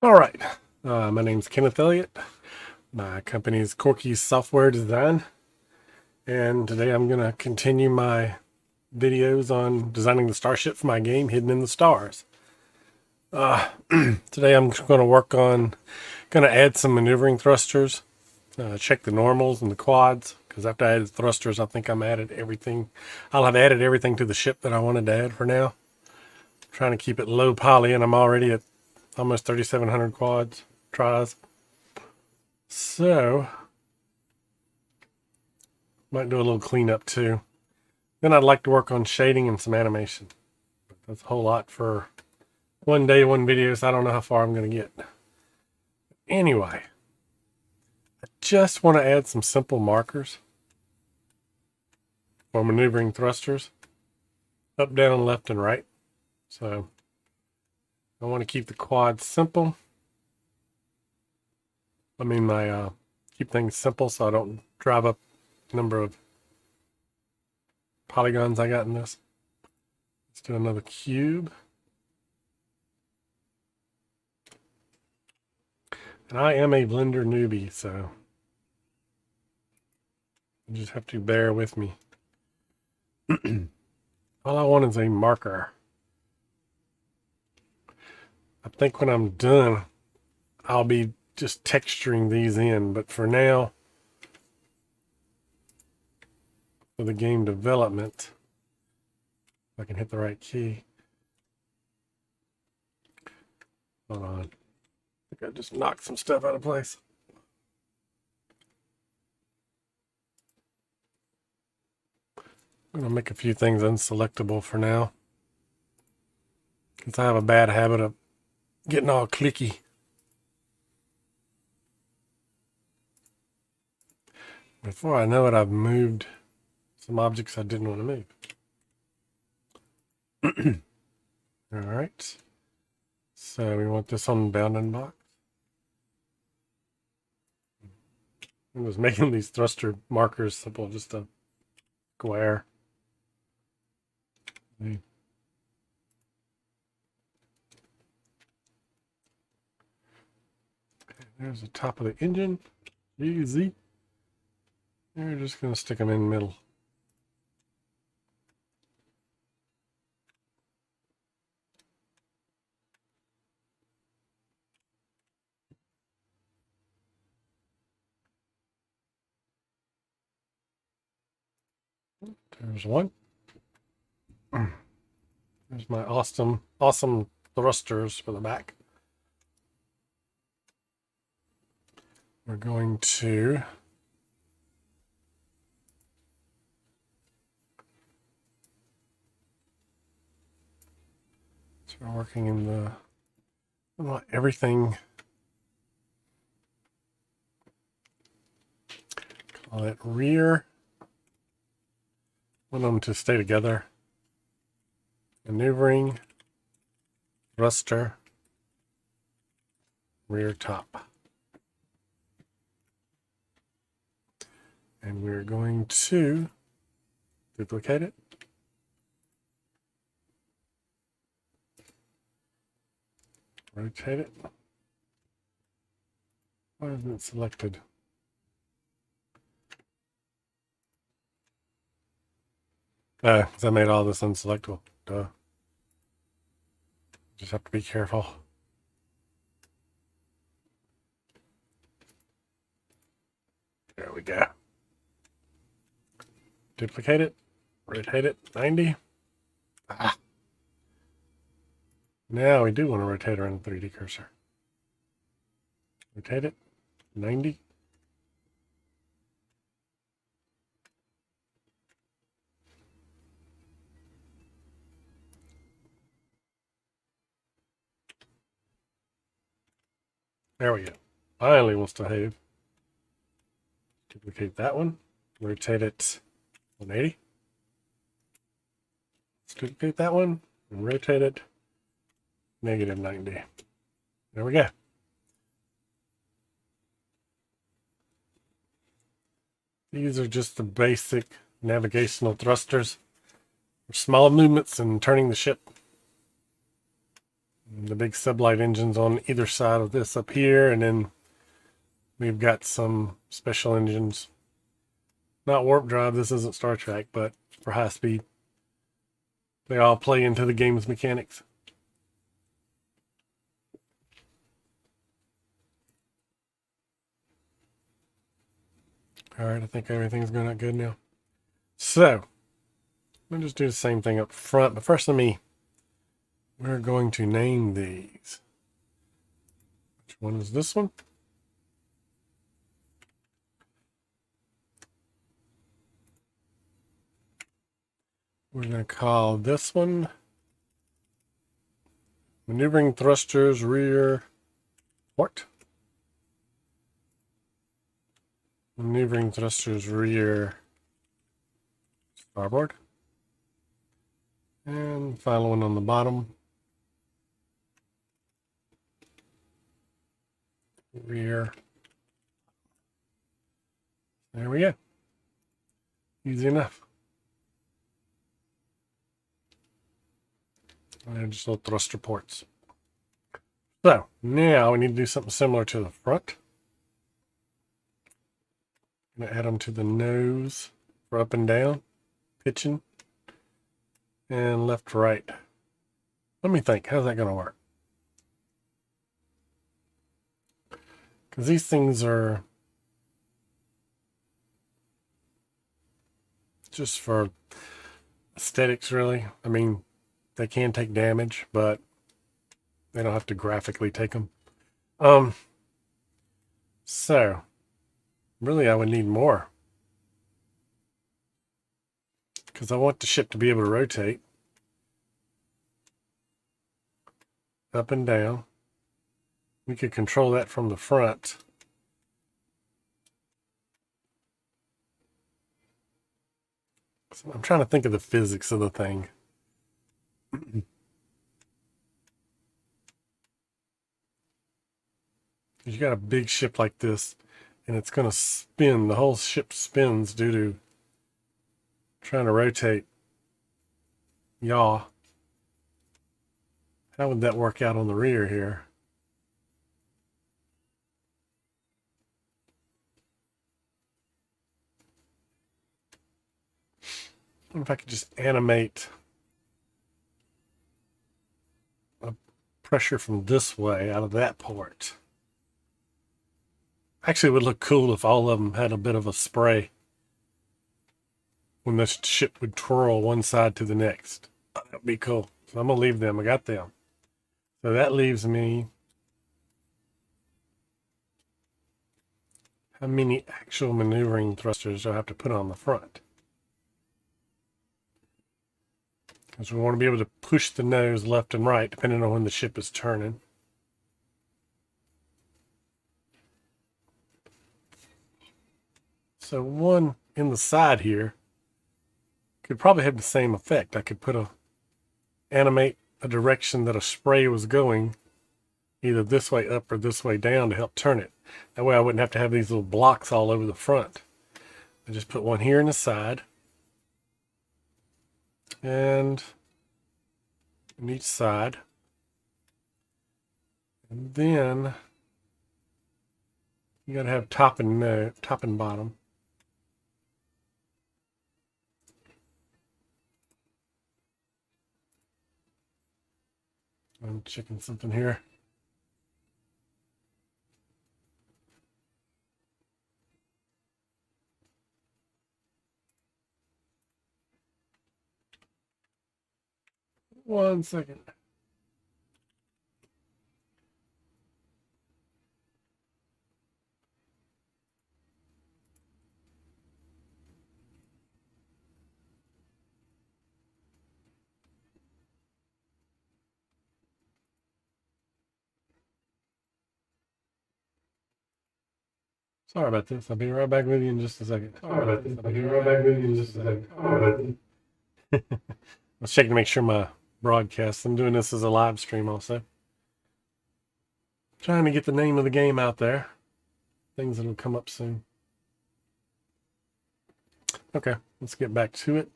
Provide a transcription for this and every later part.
All right. My name's Kenneth Elliott. My company is Corky's Software Design. And today I'm going to continue my videos on designing the starship for my game, Hidden in the Stars. Today I'm going to work on, going to add some maneuvering thrusters, check the normals and the quads, because after I added thrusters, I think I'll have added everything to the ship that I wanted to add for now. I'm trying to keep it low poly, and I'm already at almost 3,700 quads, tries. So, might do a little cleanup too. Then I'd like to work on shading and some animation. But that's a whole lot for one day, one video, so I don't know how far I'm going to get. Anyway, I just want to add some simple markers for maneuvering thrusters. Up, down, left, and right. So, I want to keep the quads simple. Keep things simple so I don't drive up the number of polygons I got in this. Let's do another cube. And I am a Blender newbie, so you just have to bear with me. All I want is a marker. I think when I'm done, I'll be just texturing these in, but for now, for the game development, if I can hit the right key. Hold on. I think I just knocked some stuff out of place. I'm going to make a few things unselectable for now, because I have a bad habit of getting all clicky. Before I know it, I've moved some objects I didn't want to move. All right. So we want this on the bounding box. I was making these thruster markers simple, just a square. Okay, there's the top of the engine. Easy. We're just going to stick them in the middle. There's one. There's my awesome thrusters for the back. We're going to start working in the, I want everything, call it rear. I want them to stay together. Maneuvering, thruster, rear top. And we're going to duplicate it. Rotate it. Why isn't it selected? Because I made all this unselectable. Duh. Just have to be careful. There we go. Duplicate it. Rotate it 90. Ah. Now we do want to rotate around the 3D cursor. Rotate it 90. There we go. Finally wants to behave. Duplicate that one. Rotate it 180. Let's duplicate that one and rotate it negative 90. There we go. These are just the basic navigational thrusters for small movements and turning the ship. The big sublight engines on either side of this up here, and then we've got some special engines. Not warp drive, this isn't Star Trek, but for high speed. They all play into the game's mechanics. Alright, I think everything's going out good now. So, we'll just do the same thing up front, but first we're going to name these. Which one is this one? We're going to call this one Maneuvering Thrusters Rear Port. Maneuvering Thrusters Rear Starboard. And final one on the bottom. Rear. There we go. Easy enough. And just little thruster ports. So now we need to do something similar to the front. I'm going to add them to the nose for up and down, pitching, and left, right. Let me think, how's that going to work? Because these things are just for aesthetics, really. I mean, they can take damage, but they don't have to graphically take them. So really I would need more, because I want the ship to be able to rotate up and down. We could control that from the front. So I'm trying to think of the physics of the thing. You got a big ship like this, and it's going to spin. The whole ship spins due to trying to rotate. Yaw. How would that work out on the rear here? I wonder if I could just animate a pressure from this way out of that port. Actually, it would look cool if all of them had a bit of a spray when the ship would twirl one side to the next. That would be cool. So I'm going to leave them. I got them. So that leaves me how many actual maneuvering thrusters do I have to put on the front? Because we want to be able to push the nose left and right depending on when the ship is turning. So one in the side here could probably have the same effect. I could animate a direction that a spray was going, either this way up or this way down, to help turn it. That way I wouldn't have to have these little blocks all over the front. I just put one here in the side, and on each side. And then you gotta have top and bottom. I'm checking something here. One second. Sorry about this. I'll be right back with you in just a second. Sorry about this. I'll be right back with you in just a second. I was checking to make sure my broadcast. I'm doing this as a live stream also. Trying to get the name of the game out there. Things that'll come up soon. Okay, let's get back to it.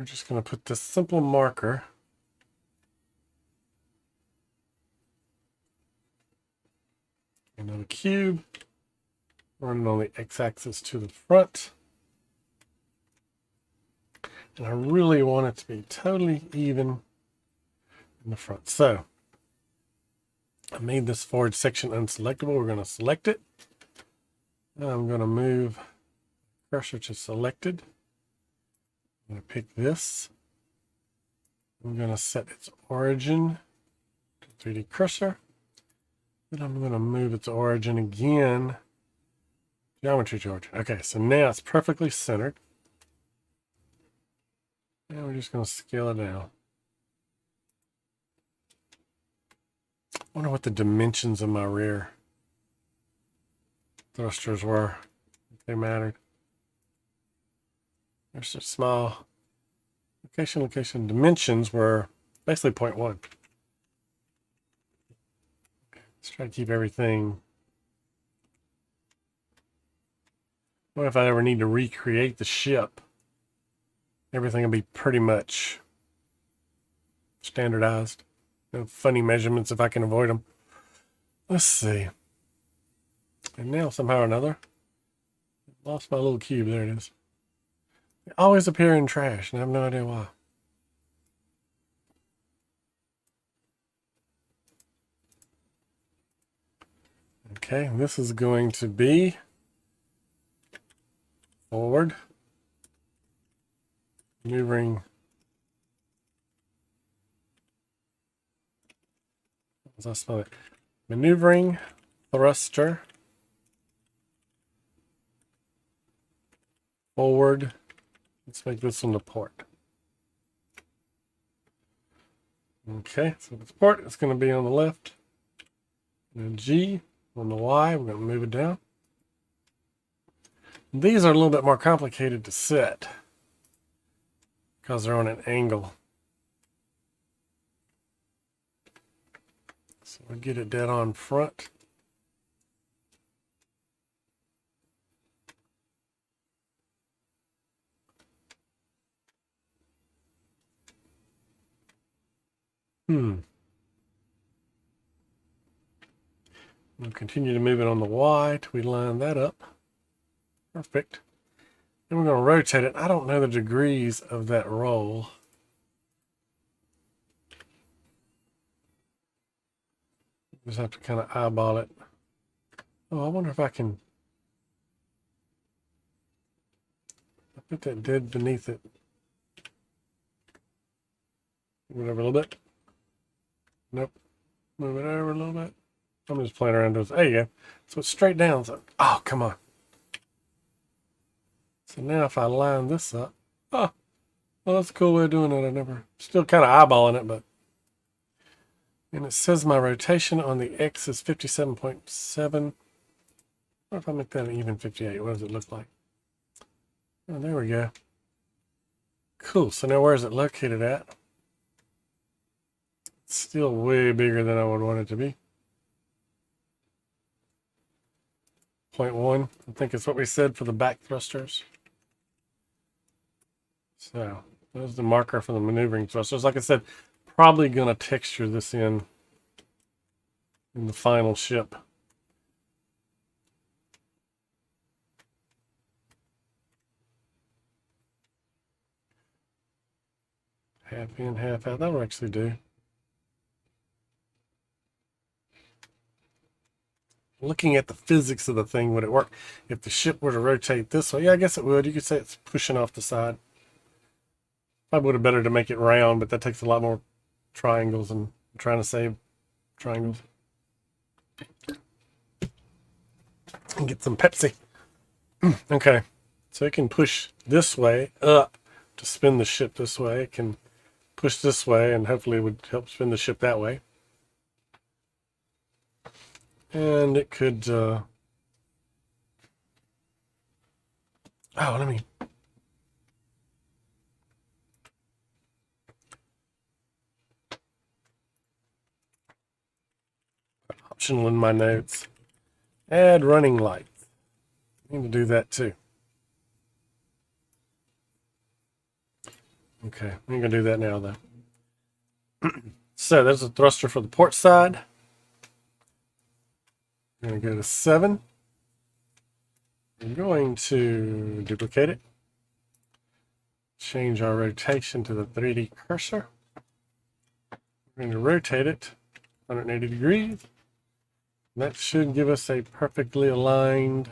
we're just going to put this simple marker in the cube, run it on the x-axis to the front. And I really want it to be totally even in the front. So I made this forward section unselectable. We're going to select it. Now I'm going to move cursor to selected. I'm going to pick this. I'm going to set its origin to 3D cursor. Then I'm going to move its origin again. Geometry to origin. Okay, so now it's perfectly centered. And we're just going to scale it down. I wonder what the dimensions of my rear thrusters were, if they mattered. There's a small location dimensions were basically 0.1. Let's try to keep everything. What if I ever need to recreate the ship? Everything will be pretty much standardized. No funny measurements if I can avoid them. Let's see. And now somehow or another, I lost my little cube. There it is. They always appear in trash, and I have no idea why. Okay, this is going to be forward, maneuvering. As I spell it, maneuvering thruster forward. Let's make this one the port. Okay, so the port is going to be on the left, and then G on the Y. We're going to move it down. These are a little bit more complicated to set because they're on an angle. So we get it dead on front. We'll continue to move it on the Y till we line that up. Perfect. Then we're going to rotate it. I don't know the degrees of that roll. Just have to kind of eyeball it. Oh, I wonder if I can. I put that dead beneath it. Move it over a little bit. Nope. Move it over a little bit. I'm just playing around with this. There you go. So it's straight down. So, oh, come on. So now if I line this up. Oh, well, that's a cool way of doing it. I never. Still kind of eyeballing it, but. And it says my rotation on the X is 57.7. What if I make that an even 58? What does it look like? Oh, there we go. Cool. So now where is it located at? It's still way bigger than I would want it to be. 0.1. I think it's what we said for the back thrusters. So there's the marker for the maneuvering thrusters. Like I said, probably going to texture this in the final ship. Half in, half out. That will actually do. Looking at the physics of the thing, would it work if the ship were to rotate this way? Yeah, I guess it would. You could say it's pushing off the side. Probably would have better to make it round, but that takes a lot more triangles, and I'm trying to save triangles. And get some Pepsi. Okay, so it can push this way up to spin the ship this way. It can push this way, and hopefully it would help spin the ship that way. And it could, oh, let me, optional in my notes, add running lights. I need to do that too. Okay, I'm going to do that now, though. So there's a thruster for the port side. I'm going to go to 7. I'm going to duplicate it. Change our rotation to the 3D cursor. We're going to rotate it 180 degrees. That should give us a perfectly aligned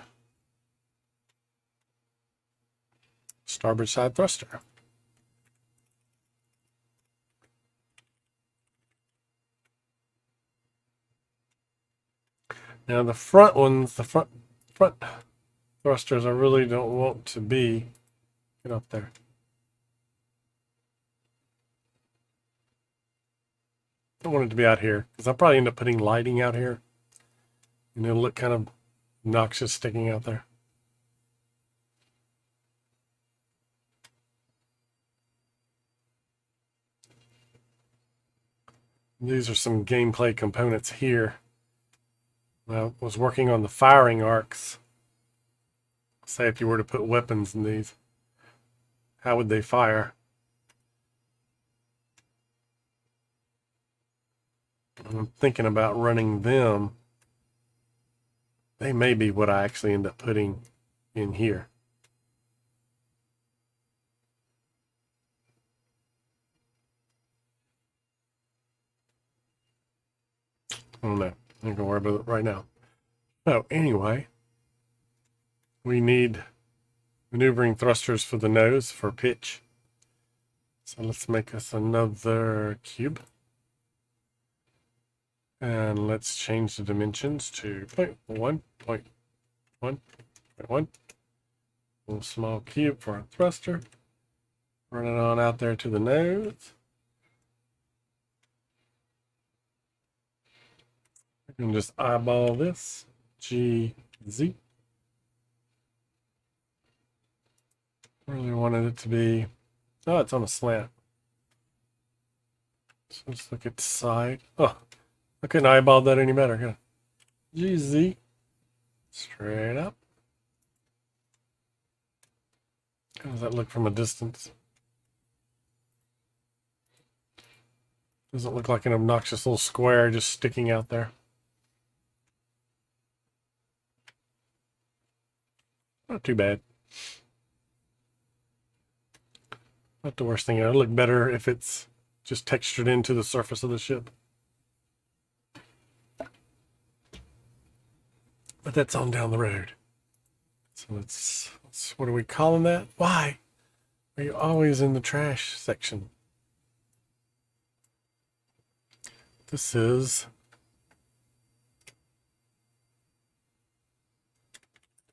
starboard side thruster. Now the front ones, the front thrusters, I really don't want to be, get up there. I don't want it to be out here because I'll probably end up putting lighting out here and it'll look kind of obnoxious sticking out there. These are some gameplay components here. I was working on the firing arcs. Say if you were to put weapons in these, how would they fire? I'm thinking about running them. They may be what I actually end up putting in here. I don't know. I'm not gonna worry about it right now. So anyway, we need maneuvering thrusters for the nose for pitch. So let's make us another cube. And let's change the dimensions to 0.1, 0.1, 0.1. A little small cube for our thruster. Run it on out there to the nose. I can just eyeball this. GZ. Really wanted it to be, oh, it's on a slant. So let's look at the side. Oh, I couldn't eyeball that any better. Good. GZ. Straight up. How does that look from a distance? Doesn't look like an obnoxious little square just sticking out there. Not too bad. Not the worst thing. It'll look better if it's just textured into the surface of the ship. But that's on down the road. So let's what are we calling that? Why are you always in the trash section? This is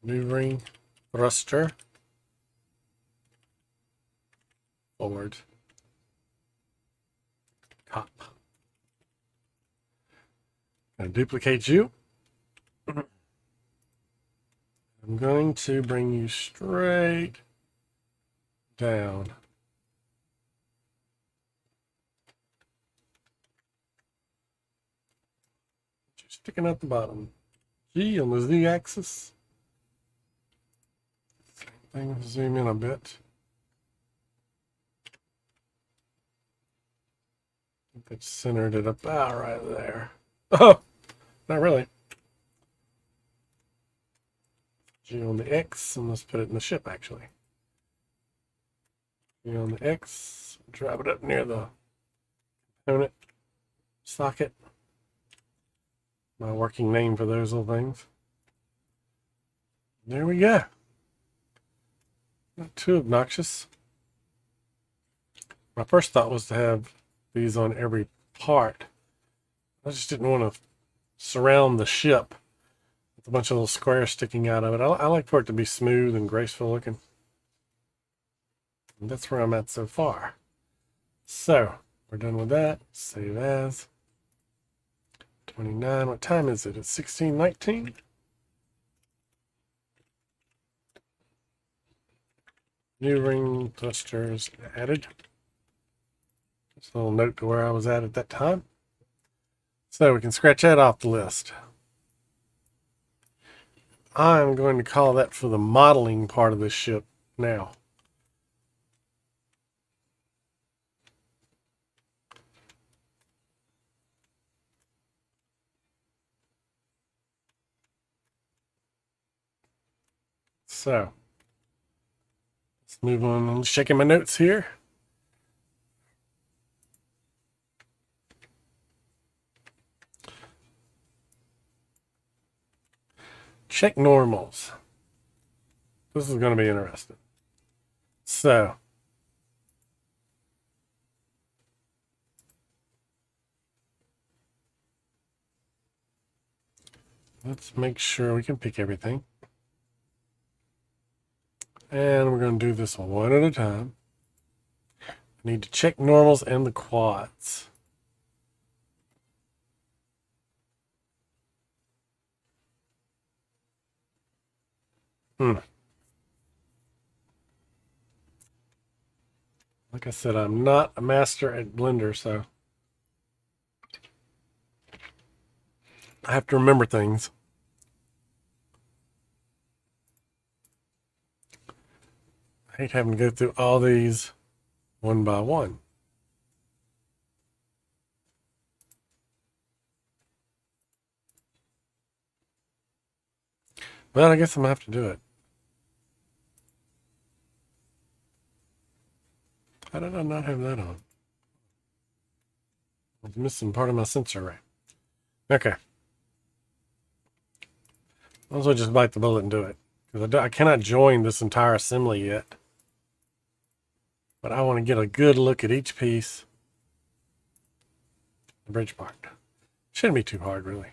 maneuvering thruster forward top. Gonna duplicate you. I'm going to bring you straight down. Just sticking out the bottom. G on the Z axis. Same thing, zoom in a bit. I think that's centered it about right there. Oh, not really. G on the X, and let's put it in the ship actually. G on the X, drive it up near the component socket. My working name for those little things. There we go. Not too obnoxious. My first thought was to have these on every part. I just didn't want to surround the ship with a bunch of little squares sticking out of it. I like for it to be smooth and graceful looking. And that's where I'm at so far. So we're done with that. Save as. 29. What time is it? It's 16:19. New ring thrusters added. Just a little note to where I was at that time. So we can scratch that off the list. I'm going to call that for the modeling part of this ship now. So let's move on. I'm checking my notes here. Check normals. This is going to be interesting. So let's make sure we can pick everything. And we're going to do this one at a time. I need to check normals and the quads. Like I said, I'm not a master at Blender, so I have to remember things. I hate having to go through all these one by one. But I guess I'm going to have to do it. How did I not have that on? I was missing part of my sensor array. Okay. Might as well just bite the bullet and do it. Because I cannot join this entire assembly yet. But I want to get a good look at each piece. The bridge part. Shouldn't be too hard, really.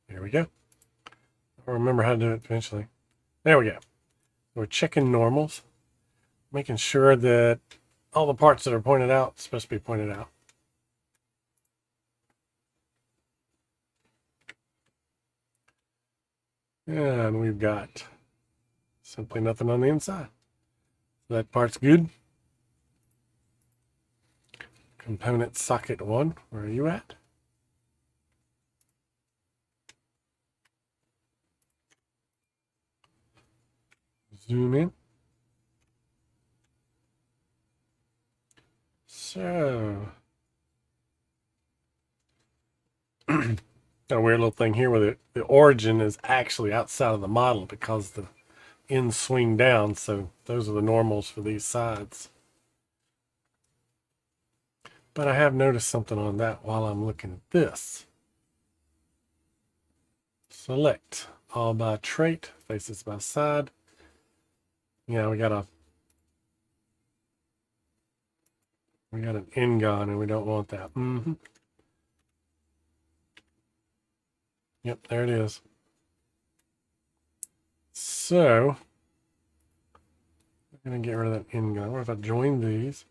Here we go. I'll remember how to do it eventually. There we go. We're checking normals. Making sure that all the parts that are pointed out are supposed to be pointed out. And we've got simply nothing on the inside. So that part's good. Component socket 1, where are you at? Zoom in. So, a weird little thing here where the origin is actually outside of the model because the ends swing down. So those are the normals for these sides. But I have noticed something on that while I'm looking at this. Select all by trait, faces by side. Yeah, we got an ngon and we don't want that. Yep, there it is. So I'm going to get rid of that ngon. What if I join these?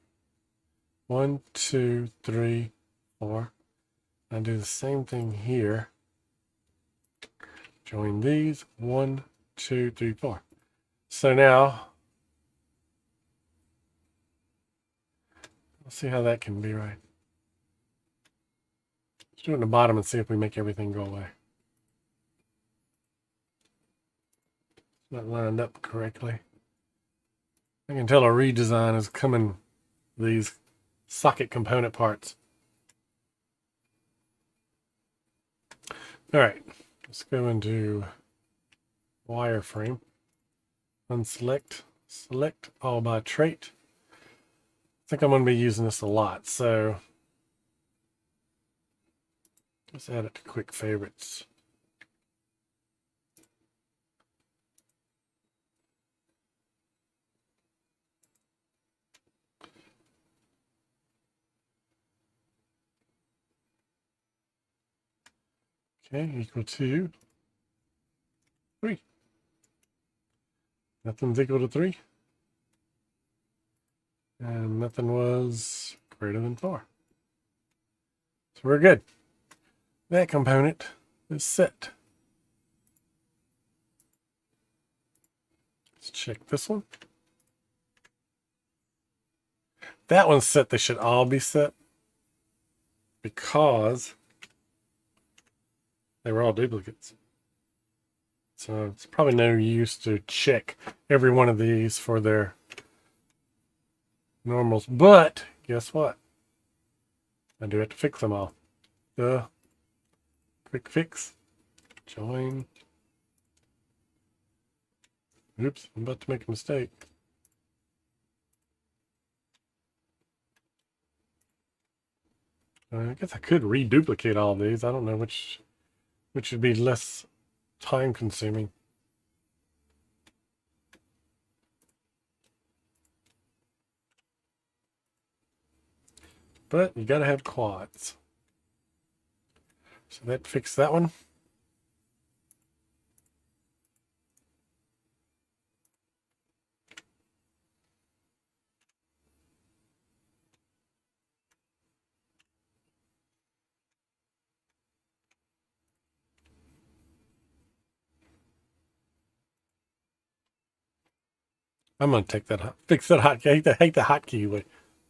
1, 2, 3, 4. I do the same thing here. Join these. 1, 2, 3, 4. So now, let's see how that can be right. Let's do it in the bottom and see if we make everything go away. It's not lined up correctly. I can tell a redesign is coming, these socket component parts. All right, let's go into wireframe. Unselect, select all by trait. I think I'm going to be using this a lot, so let's add it to quick favorites. Okay, equal to 3. Nothing's equal to 3. And nothing was greater than 4. So we're good. That component is set. Let's check this one. That one's set. They should all be set because they were all duplicates. So it's probably no use to check every one of these for their normals. But guess what? I do have to fix them all. Duh. Quick fix. Join. Oops, I'm about to make a mistake. I guess I could reduplicate all of these. I don't know which would be less time consuming. But you gotta have quads. So that fixed that one. I'm gonna take that, fix that hotkey. I hate the hotkey way.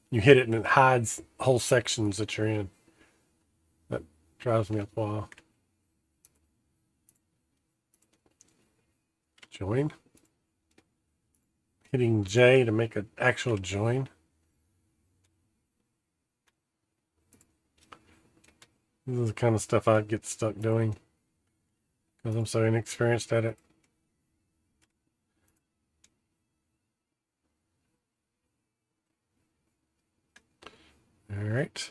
You hit it and it hides whole sections that you're in. That drives me up a while. Join. Hitting J to make an actual join. This is the kind of stuff I get stuck doing because I'm so inexperienced at it. All right,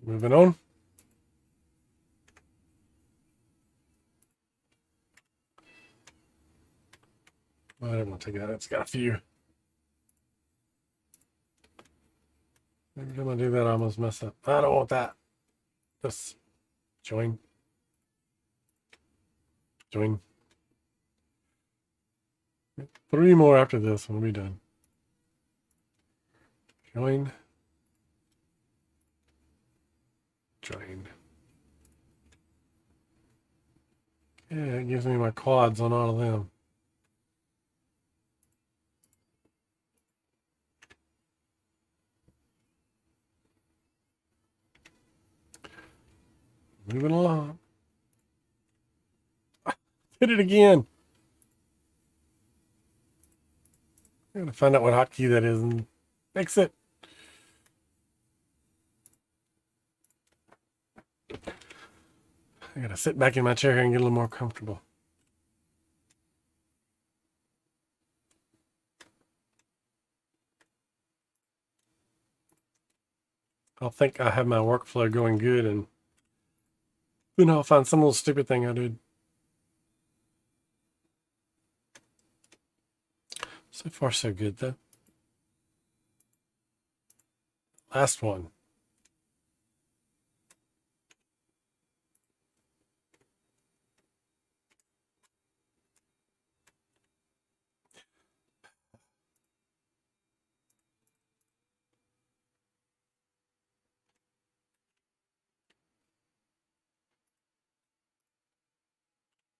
moving on. Well, I didn't want to take that. It's got a few. Every time I do that, I almost mess up. I don't want that. Just join. Join. 3 more after this and we'll be done. Join. Join. Yeah, it gives me my quads on all of them. Moving along. Hit it again. I'm going to find out what hotkey that is and fix it. I got to sit back in my chair and get a little more comfortable. I'll think I have my workflow going good and then I'll find some little stupid thing I did. So far, so good, though. Last one.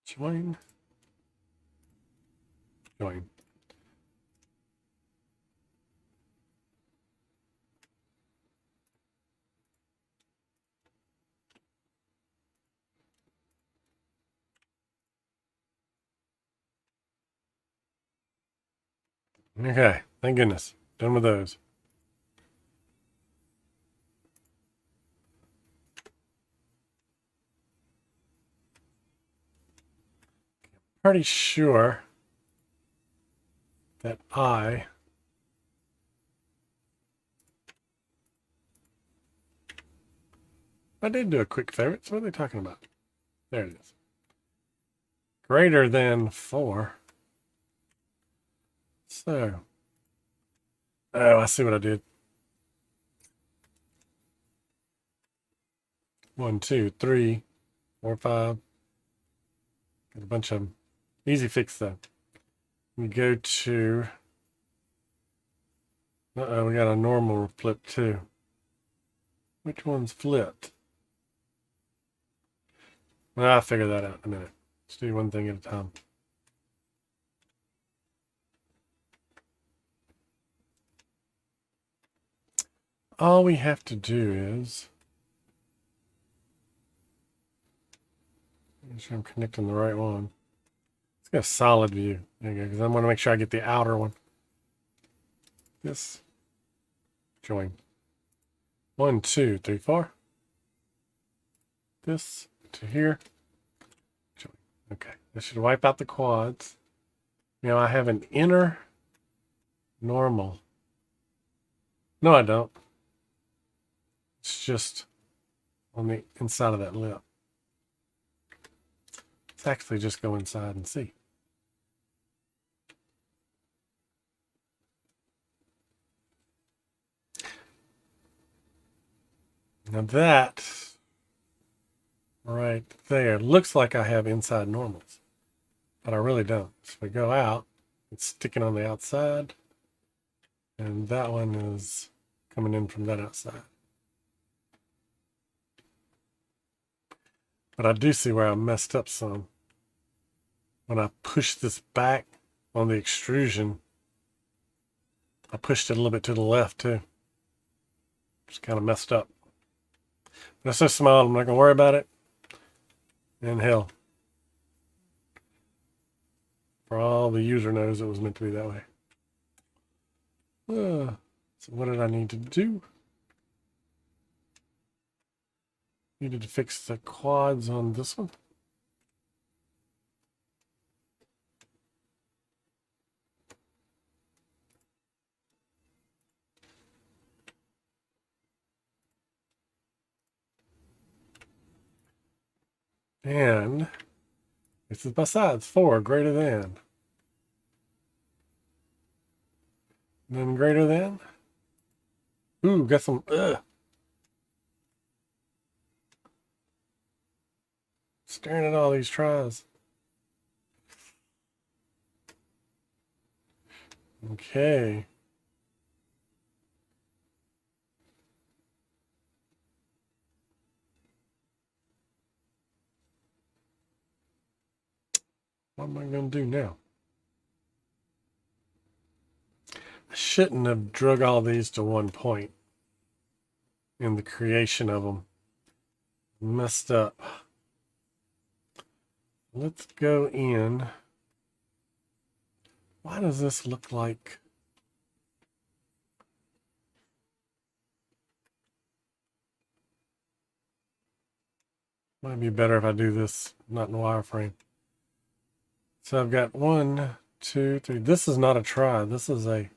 Join. Join. Okay, thank goodness. Done with those. Pretty sure that I did do a quick favorite. So what are they talking about? There it is. Greater than 4. So, oh, I see what I did. 1, 2, 3, 4, 5. Got a bunch of them. Easy fix though. We go to. Uh-oh, we got a normal flip too. Which one's flipped? Well, I'll figure that out in a minute. Let's do one thing at a time. All we have to do is make sure I'm connecting the right one. Let's get a solid view. There you go, because I want to make sure I get the outer one. This. Join. 1, 2, 3, 4. This. to here. Okay, this should wipe out the quads. Now I have an inner normal. No, I don't. It's just on the inside of that lip. Let's actually just go inside and see. Now that right there looks like I have inside normals, but I really don't. So if we go out, it's sticking on the outside, and that one is coming in from that outside. But I do see where I messed up some. When I pushed this back on the extrusion, I pushed it a little bit to the left too. Just kind of messed up. But it's so small, I'm not going to worry about it. And hell, for all the user knows it was meant to be that way. So what did I need to do? Needed to fix the quads on this one. And this is my sides, 4 greater than. And then greater than. Ooh, got some, staring at all these tries. Okay. What am I going to do now? I shouldn't have drug all these to one point in the creation of them. Messed up. Let's go in. Why does this look like... Might be better if I do this not in wireframe. So I've got 1, 2, 3. This is not a try. This is a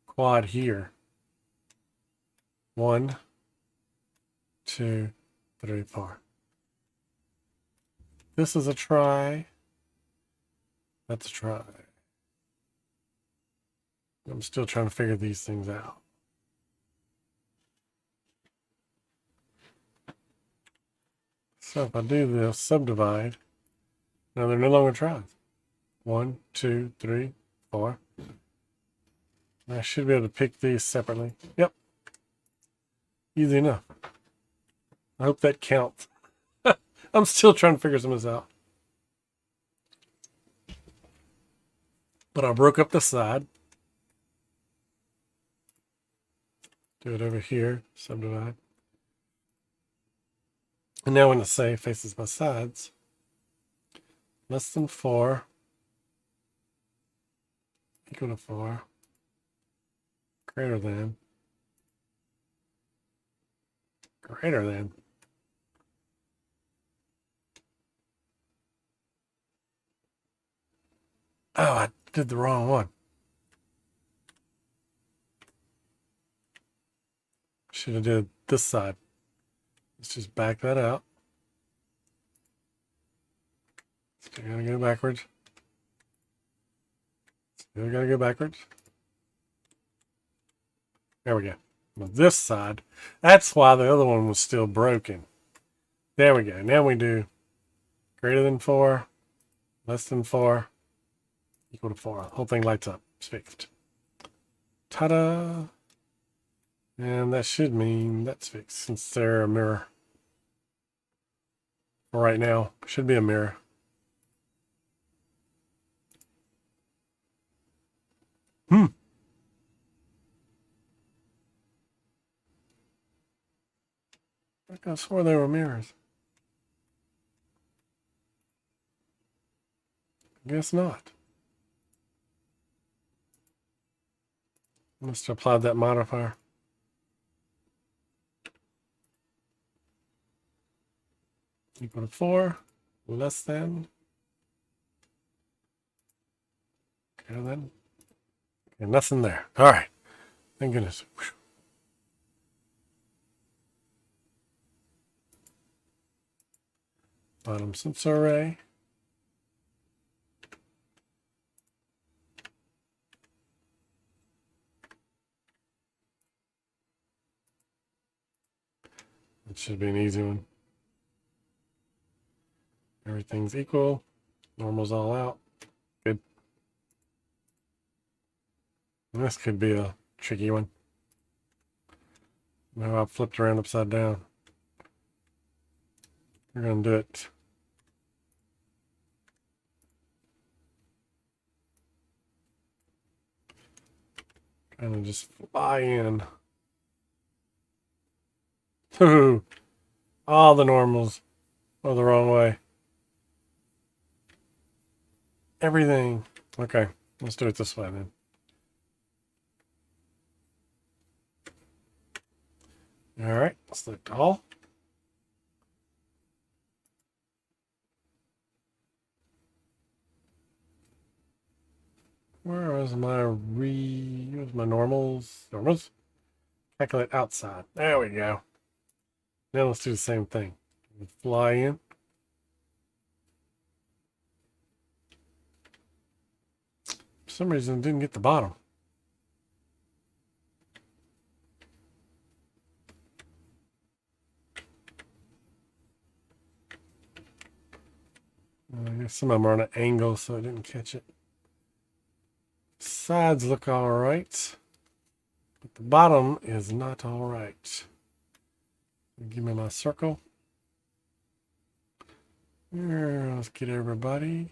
quad here. 1, 2, 3, 4. This is a try. That's a try. I'm still trying to figure these things out. So if I do this, subdivide, now they're no longer tries. 1, 2, 3, 4. I should be able to pick these separately. Yep. Easy enough. I hope that counts. I'm still trying to figure some of this out. But I broke up the side. Do it over here, subdivide. And now when the say faces my sides, less than 4, equal to 4, greater than, greater than. Oh, I did the wrong one. Should have did this side. Let's just back that out. Still gotta go backwards. Still gotta go backwards. There we go. Now this side, that's why the other one was still broken. There we go. Now we do greater than 4, less than 4, equal to 4. The whole thing lights up. It's fixed. Ta-da! And that should mean that's fixed since they're a mirror. For right now, should be a mirror. I swore they were mirrors. Guess not. Must have applied that modifier. equal to 4, less than. Okay, then. Okay, nothing there. All right. Thank goodness. Whew. Bottom sensor array. It should be an easy one. Everything's equal. Normal's all out. Good. This could be a tricky one. Now I've flipped around upside down. We're going to do it. Kind of just fly in. Ooh, all the normals are the wrong way. Everything. Okay, let's do it this way then. All right, select all. Where's my normals? Normals? Calculate outside. There we go. Now let's do the same thing. Fly in. For some reason, it didn't get the bottom. I guess some of them are on an angle, so I didn't catch it. Sides look all right, but the bottom is not all right. Give me my circle. Here, let's get everybody.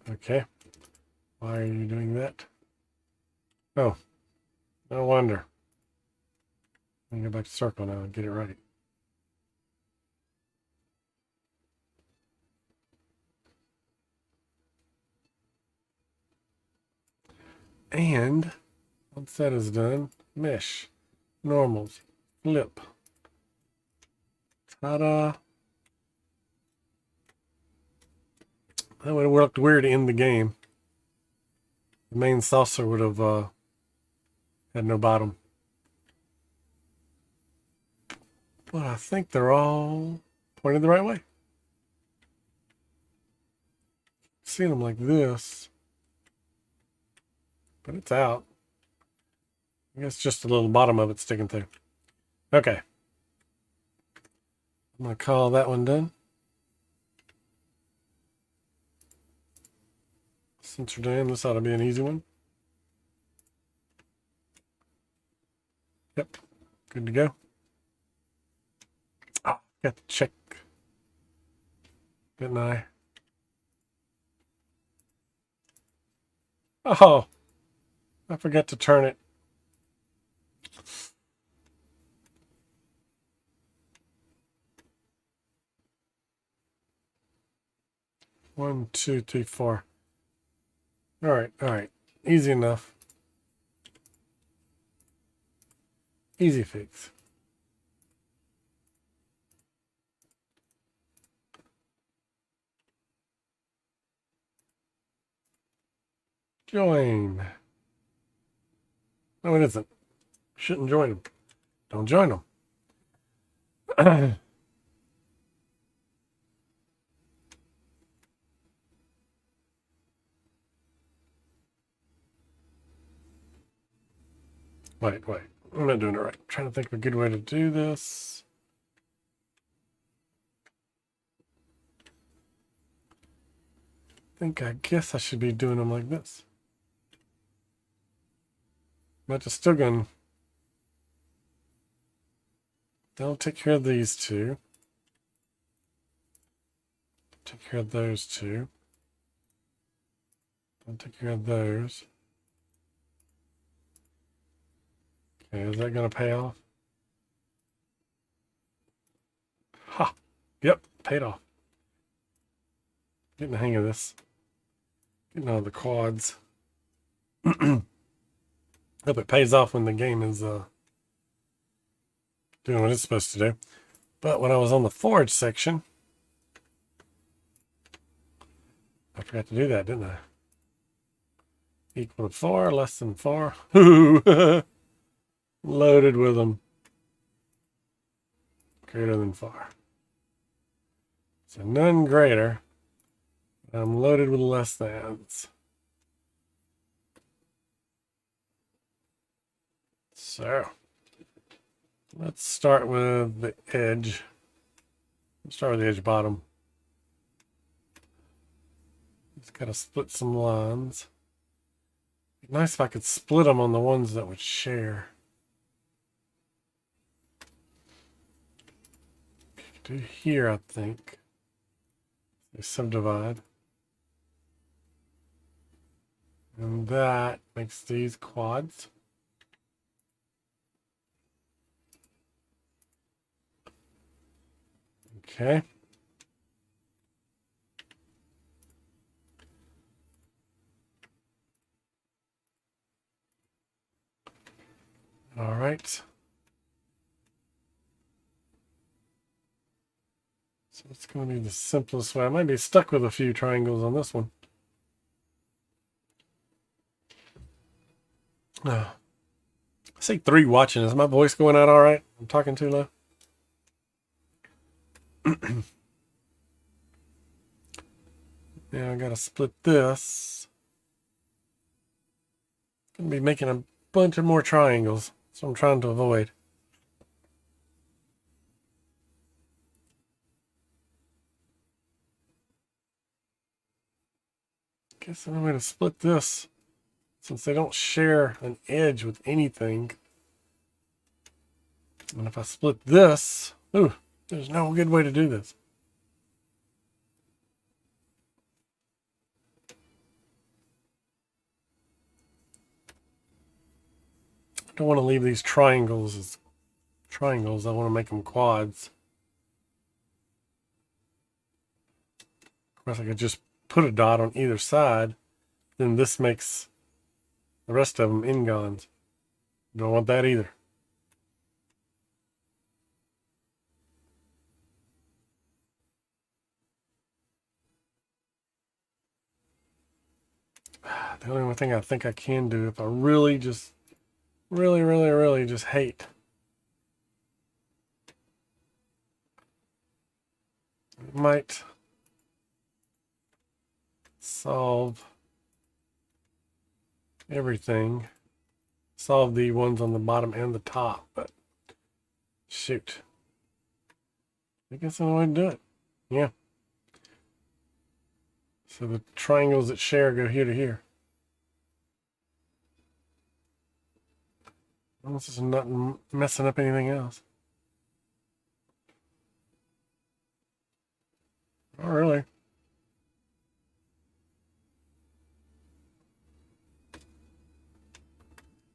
Okay. Why are you doing that? Oh, no wonder. Let me go back to circle now and get it right. And once that is done, mesh, normals, flip. Ta-da. That would have worked weird in the game. The main saucer would have had no bottom. But I think they're all pointed the right way. Seeing them like this, but it's out. I guess just a little bottom of it sticking through. Okay. I'm going to call that one done. Since we're done, this ought to be an easy one. Yep. Good to go. Oh, got to check. Didn't I? Oh, I forgot to turn it. One, two, three, four. All right. Easy enough. Easy fix. Join. No, it isn't. Shouldn't join them. Don't join them. Wait. I'm not doing it right. I'm trying to think of a good way to do this. I guess I should be doing them like this. But it's still going. That'll take care of these two. Take care of those two. I'll take care of those. Okay, is that going to pay off? Ha! Yep, paid off. Getting the hang of this. Getting all the quads. Hope it pays off when the game is doing what it's supposed to do. But when I was on the forage section, I forgot to do that, didn't I? Equal to 4, less than 4. Loaded with them. Greater than 4. So none greater. I'm loaded with less thans. So let's start with the edge. Let's start with the edge bottom. Just gotta split some lines. It'd be nice if I could split them on the ones that would share. Do here, I think. They subdivide. And that makes these quads. Okay. All right. So it's going to be the simplest way. I might be stuck with a few triangles on this one. I see 3 watching. Is my voice going out all right? I'm talking too low. Yeah, I got to split this. Going to be making a bunch of more triangles. So I'm trying to avoid. Guess I'm going to split this since they don't share an edge with anything. And if I split this, ooh, there's no good way to do this. I don't want to leave these triangles as triangles. I want to make them quads. Of course, I could just put a dot on either side. Then this makes the rest of them ngons. Don't want that either. The only thing I think I can do if I really just really just hate, it might solve everything. Solve the ones on the bottom and the top, but shoot. I guess I'm going to do it. Yeah. So the triangles that share go here to here. This is not messing up anything else. Oh, really?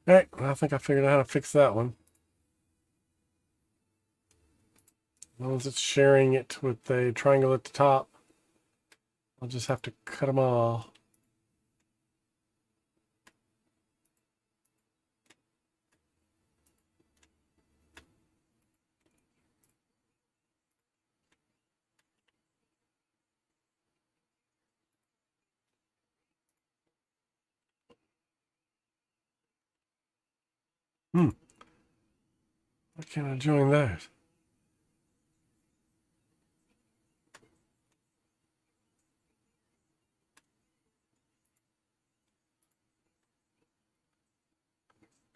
All right, I think I figured out how to fix that one. As long as it's sharing it with a triangle at the top, I'll just have to cut them all. Why can't I join those?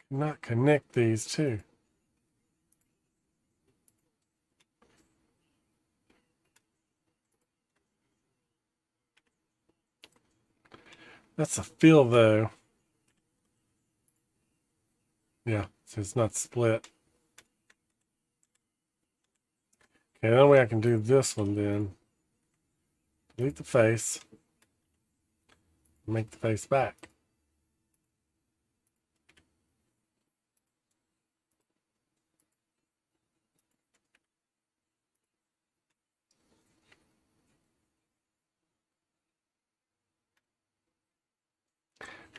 Cannot connect these two. That's a fill though. Yeah, so it's not split. Okay, the only way I can do this one then, delete the face, make the face back.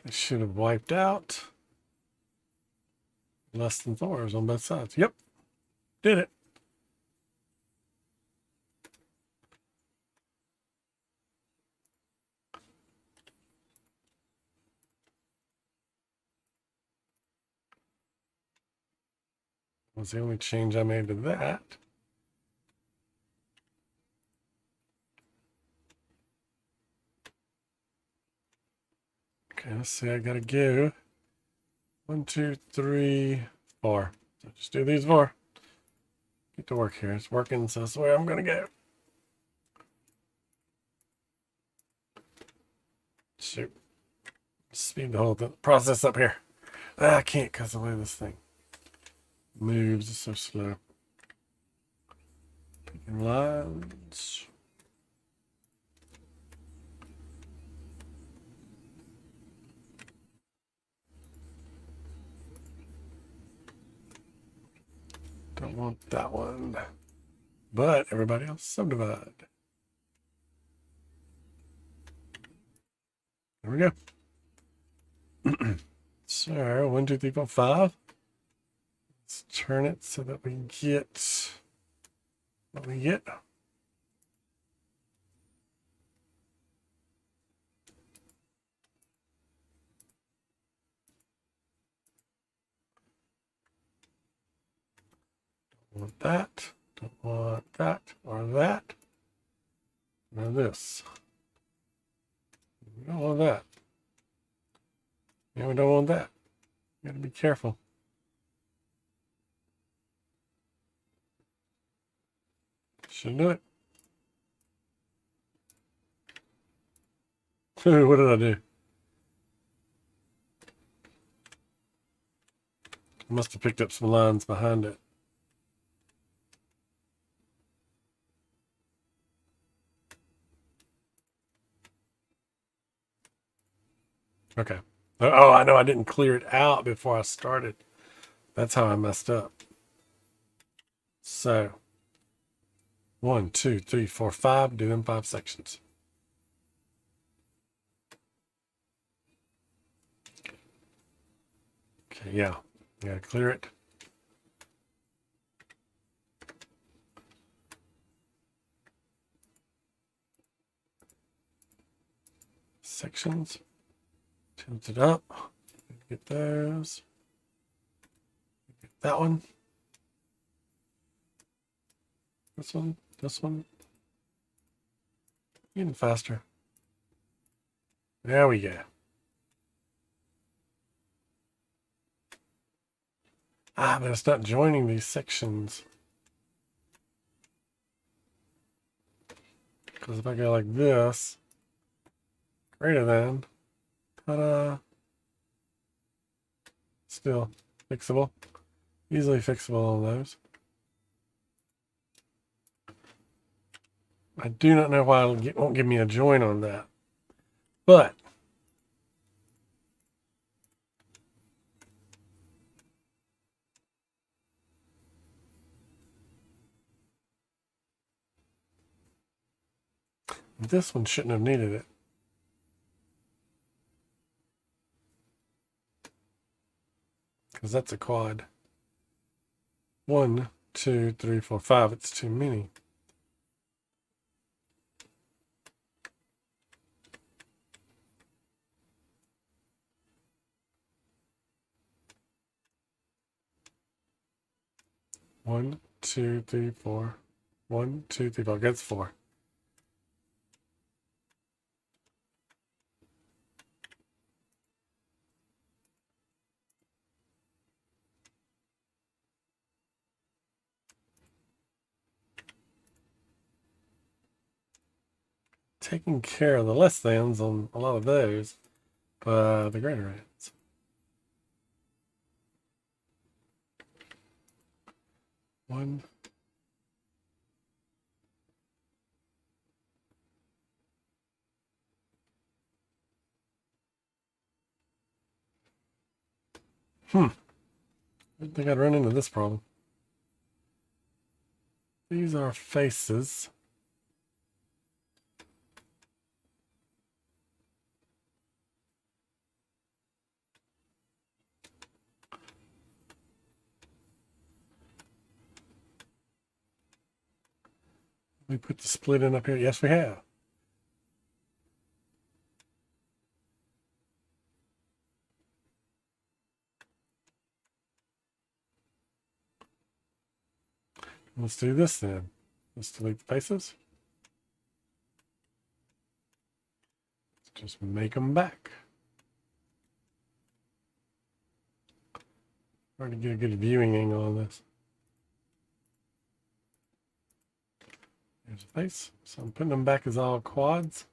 It should have wiped out. Less than 4s on both sides. Yep, did it. Was the only change I made to that. Okay, let's see. I gotta go 1, 2, 3, 4. So just do these 4. Get to work here. It's working, so that's where I'm gonna go. Shoot. Speed the whole process up here. I can't because the way this thing moves is so slow. Picking lines. Don't want that one. But everybody else subdivide. There we go. So 1, 2, 3, 4, 5. Let's turn it so that we get what we get. Don't want that. Don't want that or that. Or this. We don't want that. Yeah, we don't want that. You gotta be careful. Should do it. What did I do? I must have picked up some lines behind it. Okay. Oh, I know I didn't clear it out before I started. That's how I messed up. So 1, 2, 3, 4, 5. Do them 5 sections. Okay, yeah. You gotta clear it. Sections. Tilt it up. Get those. Get that one. This one. This one. Getting faster. There we go. Ah, but it's not joining these sections. Because if I go like this, greater than, ta-da, still fixable. Easily fixable on those. I do not know why it won't give me a join on that. But this one shouldn't have needed it. Because that's a quad. 1, 2, 3, 4, 5. It's too many. One, two, three, four. 1, 2, 3, 4. That's 4. Taking care of the less thans on a lot of those, but the greater ends. One. I didn't think I'd run into this problem. These are faces. we put the split in up here? Yes, we have. Let's do this then. Let's delete the faces. Let's just make them back. Hard to get a good viewing angle on this. There's a face. So I'm putting them back as all quads.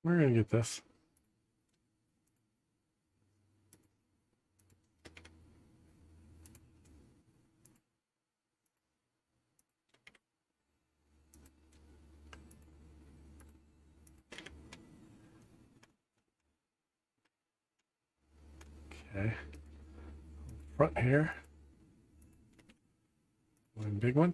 We're going to get this. Okay. Front here. One big one.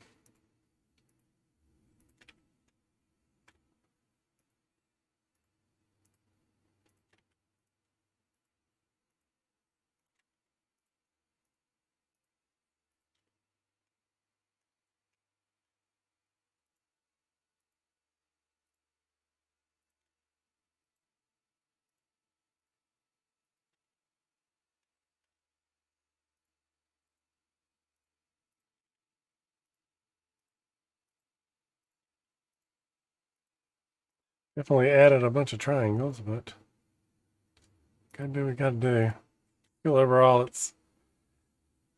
Definitely added a bunch of triangles, but gotta do what we gotta do. Feel overall it's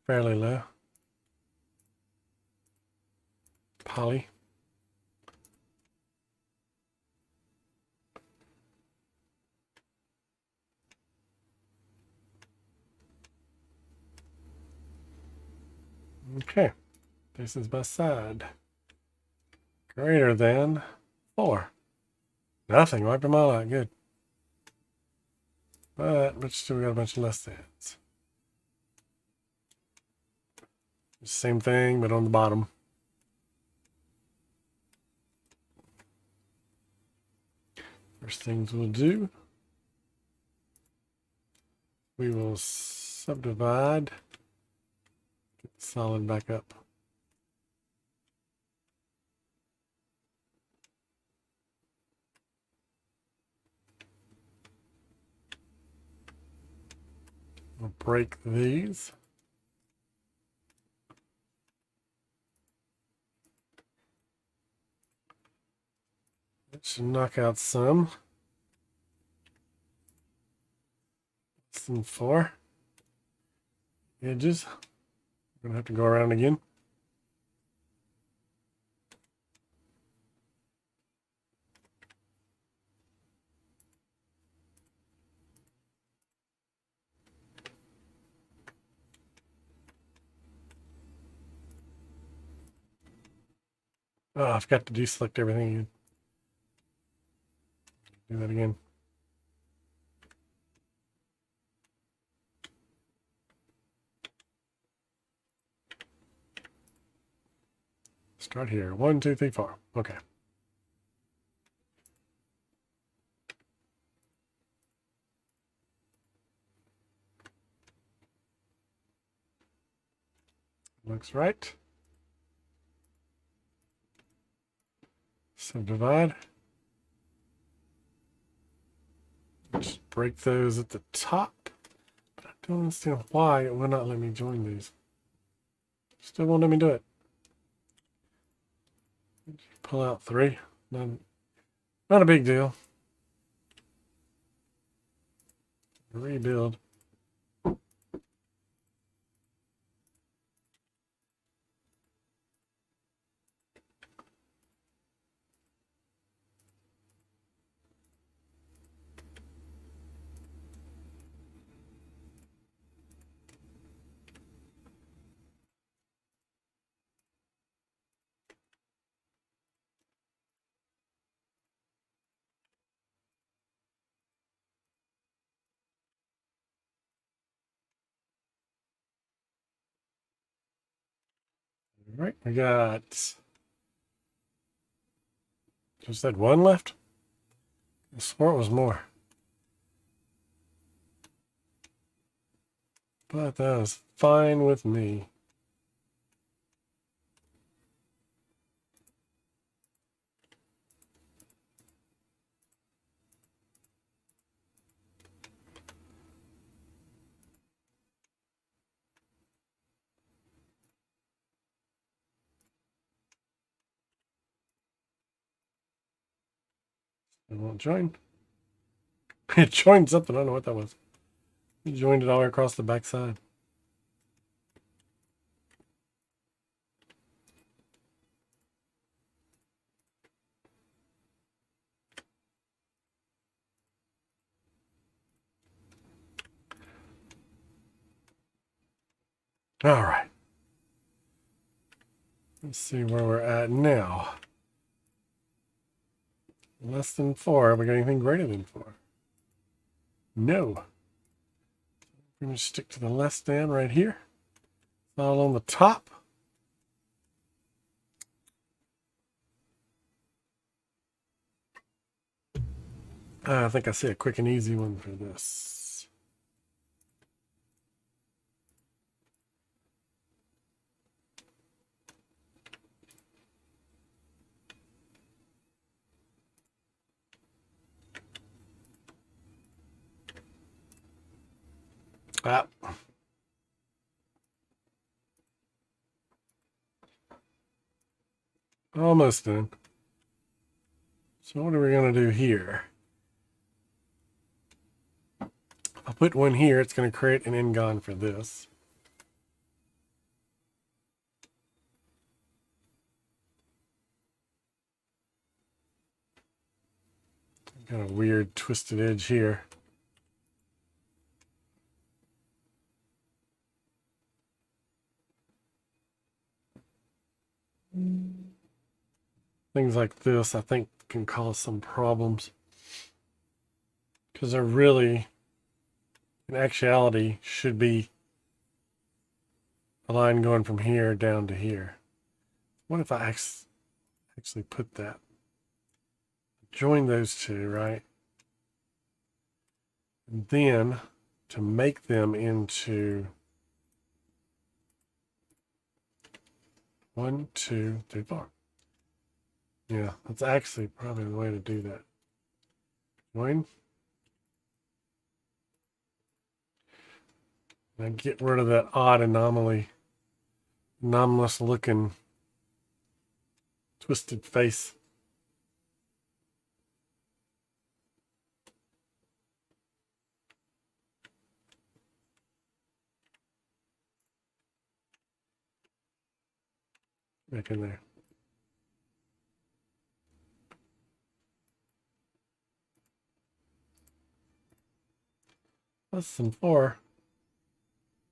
fairly low. Poly. Okay. Faces by side. Greater than 4. Nothing. Wipe them all out. Good. But still got a bunch of less thans. Same thing, but on the bottom. First things we'll do, we will subdivide, get the solid back up. We'll break these. That should knock out some. Less than 4 edges. We're going to have to go around again. Oh, I forgot to deselect everything again. Do that again. Start here. 1, 2, 3, 4. Okay. Looks right. Subdivide. Just break those at the top. But I don't understand why it will not let me join these. Still won't let me do it. Pull out 3. Not a big deal. Rebuild. right, we got just that one left. I swore it was more. But that was fine with me. It won't join. It joined something. I don't know what that was. It joined it all the way across the back side. All right. Let's see where we're at now. Less than 4. Have we got anything greater than 4? No. We're going to stick to the less than right here. All on the top. I think I see a quick and easy one for this. Ah. Almost done. So what are we going to do here? I'll put one here. It's going to create an ngon for this. Got a weird twisted edge here. Things like this, I think, can cause some problems. Because they're really, in actuality, should be a line going from here down to here. What if I actually put that? Join those two, right? And then to make them into 1, 2, 3, 4. Yeah, that's actually probably the way to do that. Join. And get rid of that odd anomalous looking twisted face. Back in there. Less than 4.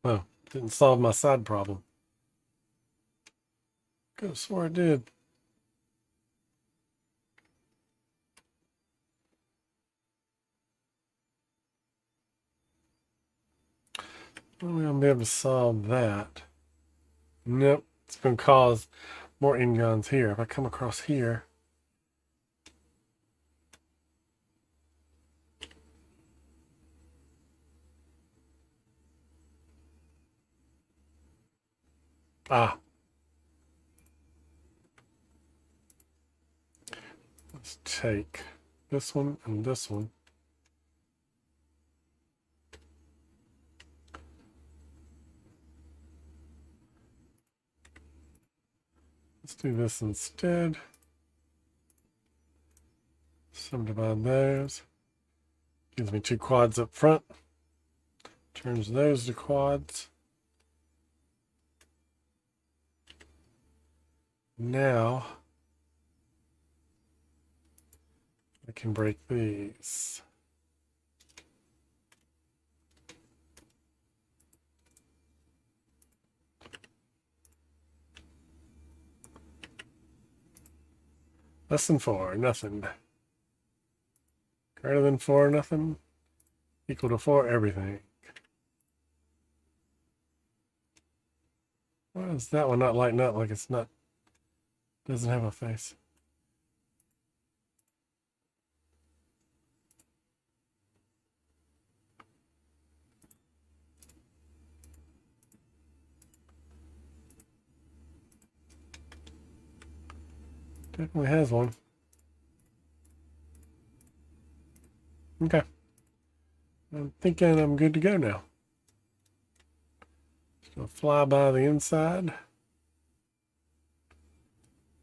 Oh, didn't solve my side problem. Could have swore it did. Well, we're going to be able to solve that. Nope. It's going to cause more ngons here. If I come across here, let's take this one and this one. Let's do this instead. Subdivide those. Gives me 2 quads up front. Turns those to quads. Now I can break these. Less than 4, nothing. Greater than 4, nothing. Equal to 4, everything. Why is that one not lighting up like it's not, doesn't have a face? Definitely has one. Okay. I'm thinking I'm good to go now. Just gonna fly by the inside.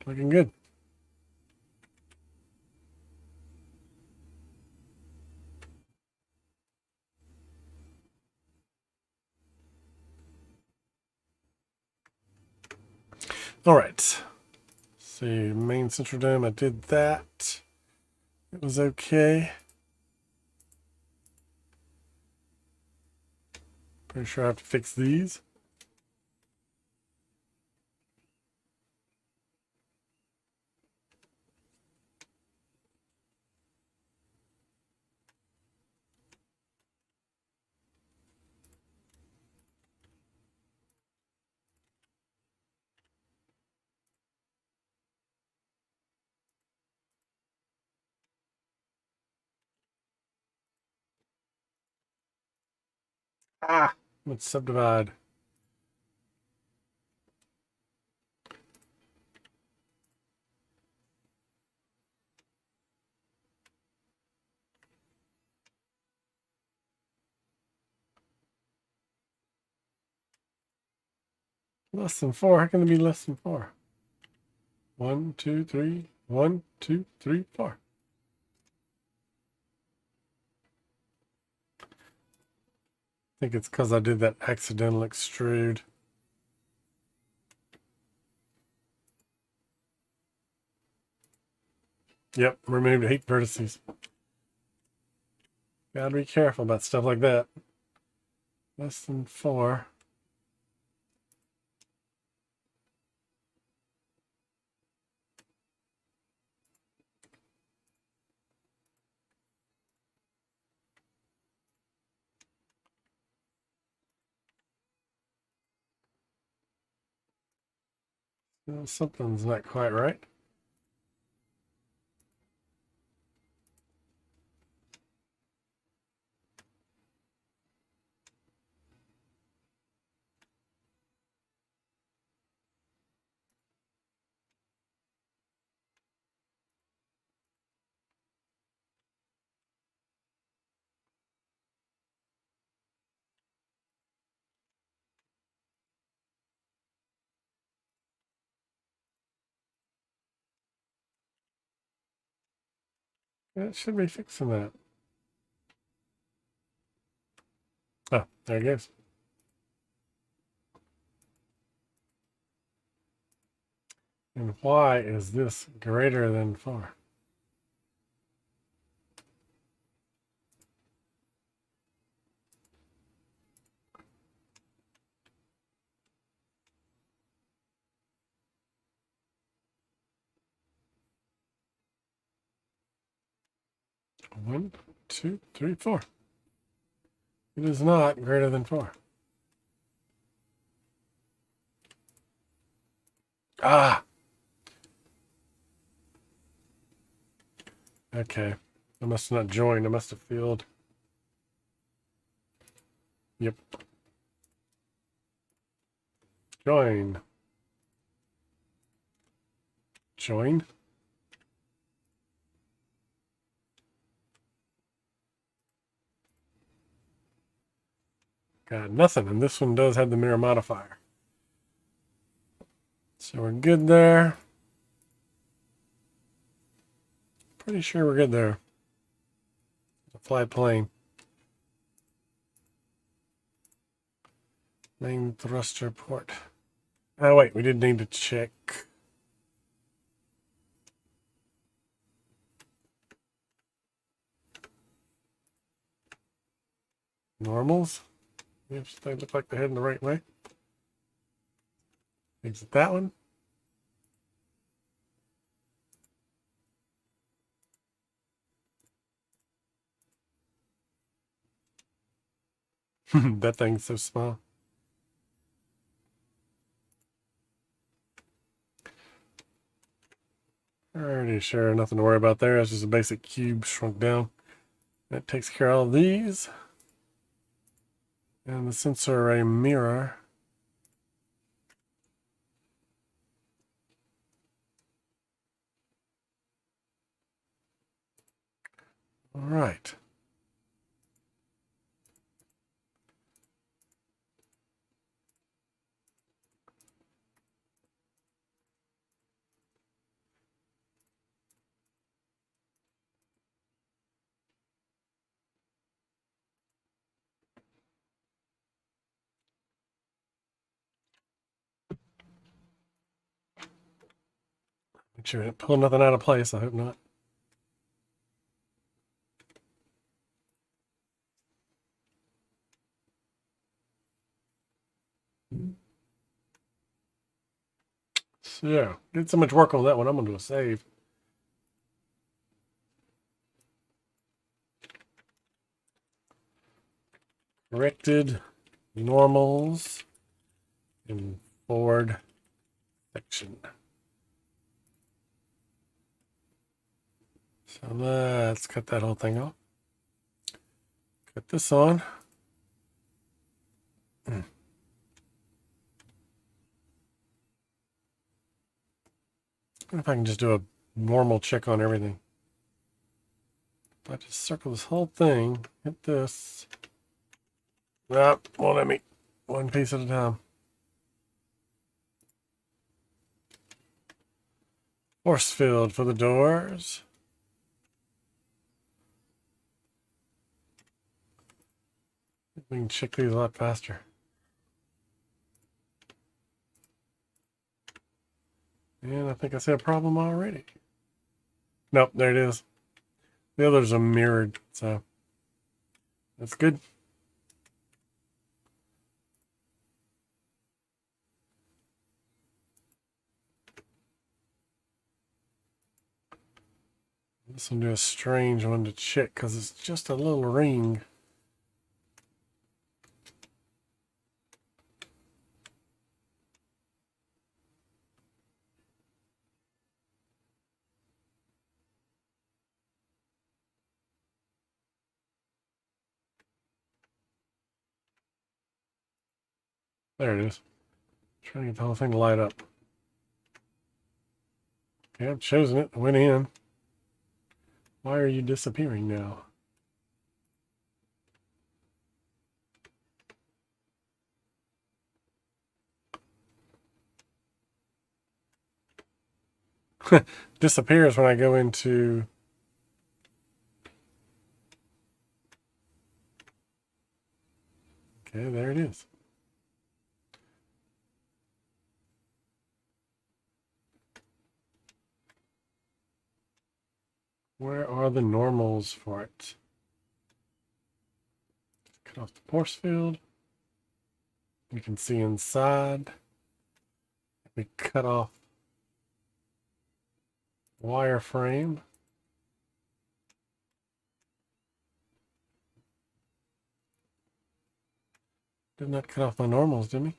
Looking good. All right. See, main central dome, I did that. It was okay. Pretty sure I have to fix these. Ah, let's subdivide. Less than 4. How can it be less than 4? 1, 2, 3. 1, 2, 3, 4. I think it's because I did that accidental extrude. Yep, removed 8 vertices. Gotta be careful about stuff like that. Less than 4. Something's not quite right. It should be fixing that. Oh, there it goes. And why is this greater than 4? One, 2, 3, 4. It is not greater than 4. Ah! Okay. I must have not joined. I must have filled. Yep. Join. Join. Got nothing. And this one does have the mirror modifier. So we're good there. Pretty sure we're good there. Fly plane. Main thruster port. Oh, wait. We did need to check. Normals. If they look like they're heading the right way. Exit that one. That thing's so small. Alrighty, sure, nothing to worry about there. It's just a basic cube shrunk down. That takes care of all these. And the sensor array mirror. All right. Make sure I didn't pull nothing out of place. I hope not. So, did so much work on that one. I'm going to do a save. Corrected normals in forward section. So let's cut that whole thing off. Cut this on. If I can just do a normal check on everything. If I just circle this whole thing, hit this. Nope, won't let me. One piece at a time. Force field for the doors. We can check these a lot faster. And I think I see a problem already. Nope, there it is. The others are mirrored, so that's good. This one do a strange one to check because it's just a little ring. There it is. Trying to get the whole thing to light up. Okay, I've chosen it. Went in. Why are you disappearing now? Disappears when I go into... Okay, there it is. Where are the normals for it? Cut off the force field. You can see inside. We cut off wireframe. Did not cut off my normals, did we?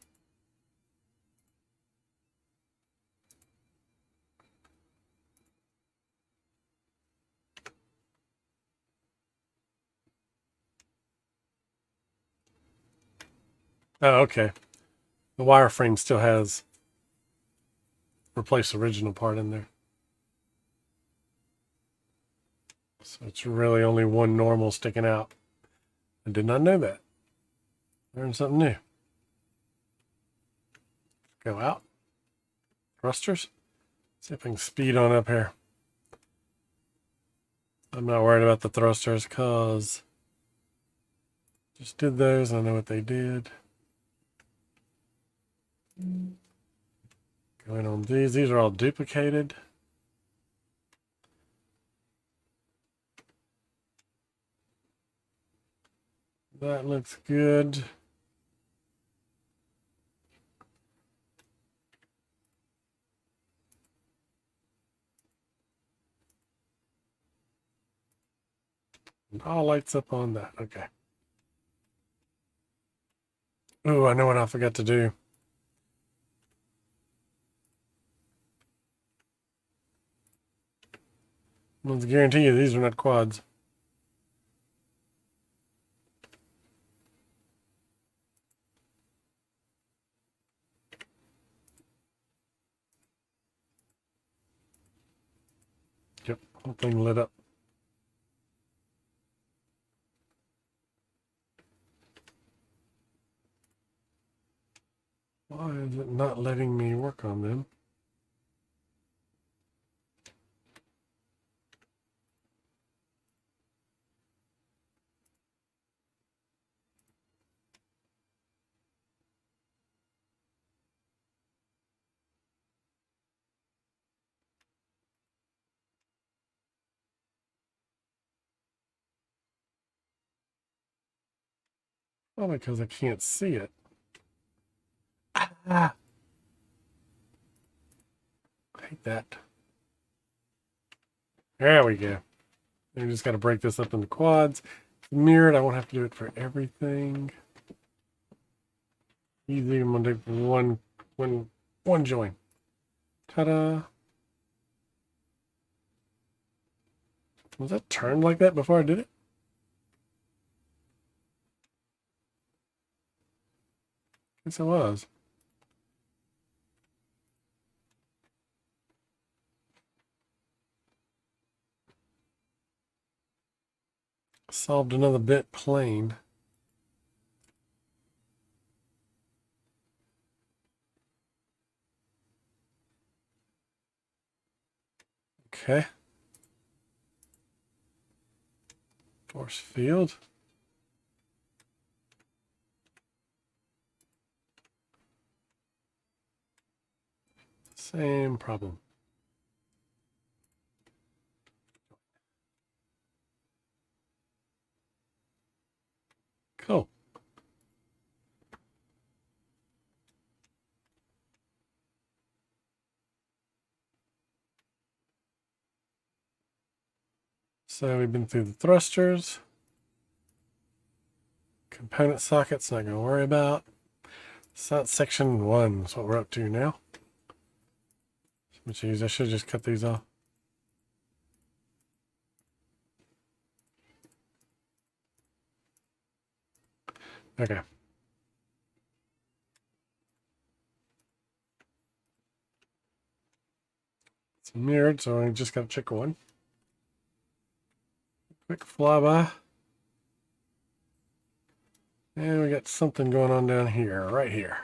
Oh, okay. The wireframe still has replace original part in there. So it's really only one normal sticking out. I did not know that. Learned something new. Go out. Thrusters. See if I can speed on up here. I'm not worried about the thrusters because just did those. I know what they did. Going on these. These are all duplicated. That looks good. It all lights up on that. Okay. Oh, I know what I forgot to do. Let's guarantee you these are not quads. Yep, whole thing lit up. Why is it not letting me work on them? Probably because I can't see it. Ah, I hate that. There we go. You just got to break this up into quads. Mirrored, I won't have to do it for everything. Easy, I'm gonna do one join. Ta-da! Was that turned like that before I did it? Guess it was. Solved another bit plane. Okay. Force field. Same problem. Cool. So we've been through the thrusters. Component sockets, not going to worry about. So that's section 1. That's what we're up to now. Which is, I should just cut these off. Okay. It's mirrored, so I just got to check one. Quick flyby. And we got something going on down here, right here.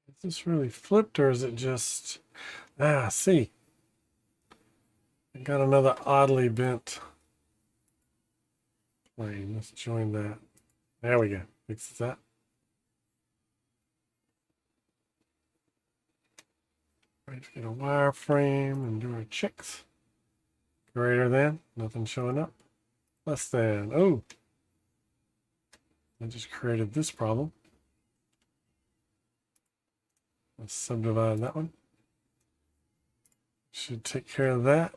Is this really flipped or is it just... see. I got another oddly bent plane. Let's join that. There we go. Fixes that. Right, get a wireframe and do our checks. Greater than, nothing showing up. Less than, oh. I just created this problem. Let's subdivide that one. Should take care of that.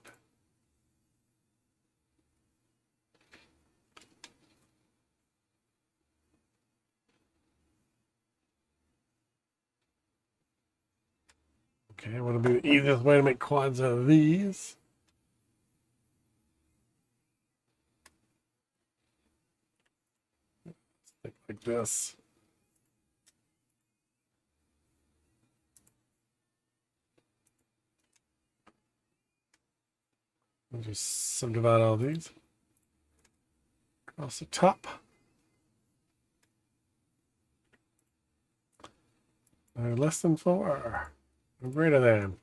Okay, what'll be the easiest way to make quads out of these? Like this. I'll just subdivide all these. Across the top. No less than 4. No greater than.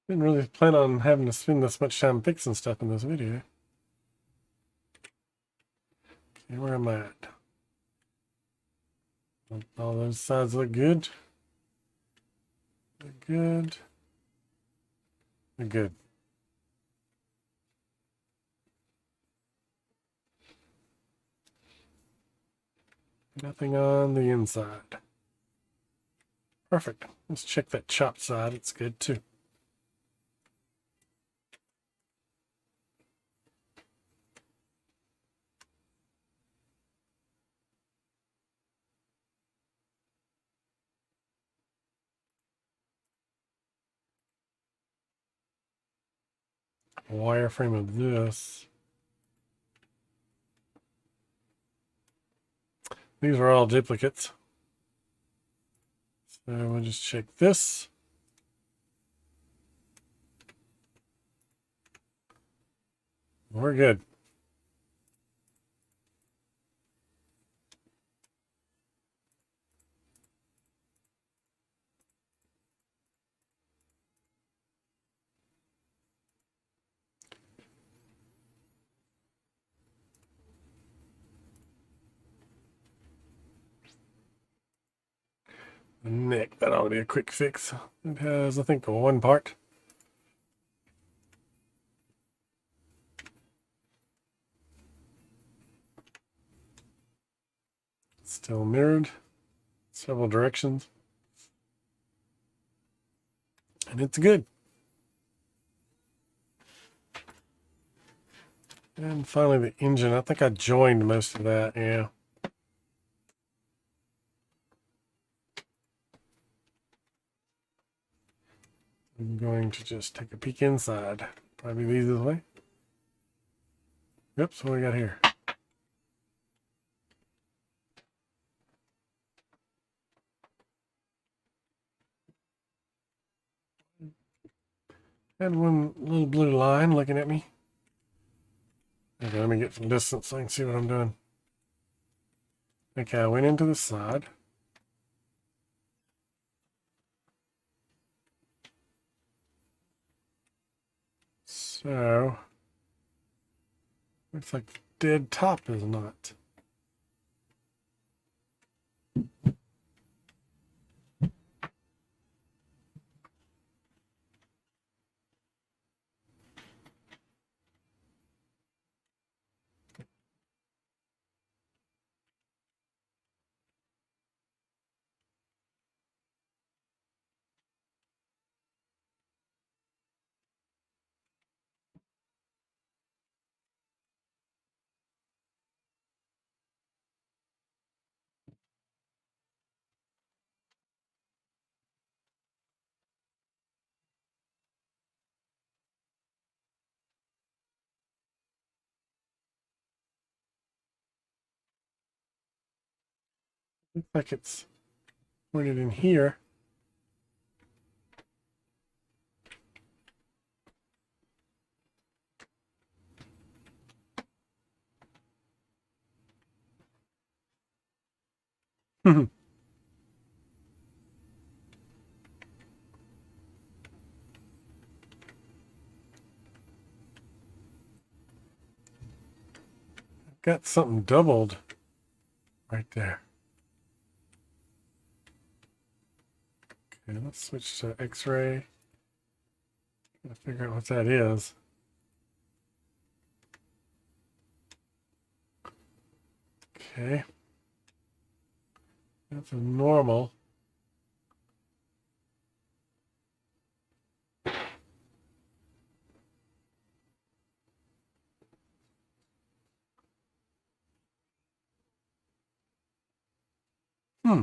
Didn't really plan on having to spend this much time fixing stuff in this video. Okay, where am I at? All those sides look good. Look good. Good. Nothing on the inside. Perfect. Let's check that chopped side. It's good too. Wireframe of this. These are all duplicates. So we'll just check this. We're good. The neck, that ought to be a quick fix. It has, I think, one part. Still mirrored, several directions. And it's good. And finally the engine. I think I joined most of that, yeah. I'm going to just take a peek inside. Probably the easiest way. Oops, what do we got here? Had one little blue line looking at me. Okay, let me get some distance so I can see what I'm doing. Okay, I went into the side. So, looks like the dead top is not. Looks like it's pointed in here. Got something doubled right there. Okay, let's switch to X-ray. Gotta figure out what that is. Okay. That's a normal. Hmm.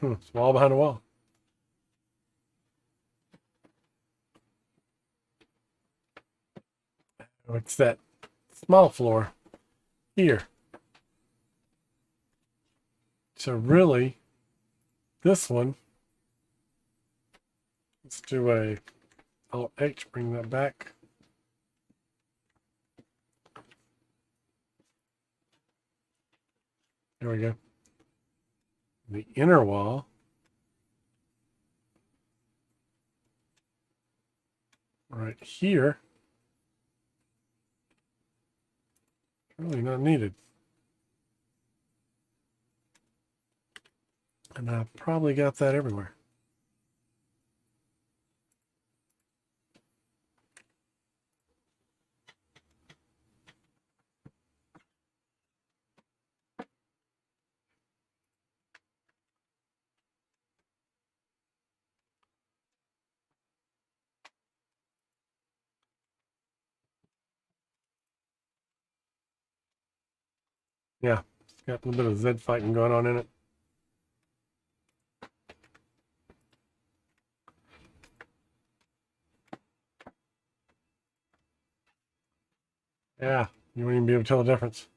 It's a wall behind a wall. It's that small floor here. So really, this one, let's do a Alt H, bring that back. There we go. The inner wall. Right here. Really not needed. And I probably got that everywhere. Yeah, it's got a little bit of Z fighting going on in it. Yeah, you won't even be able to tell the difference.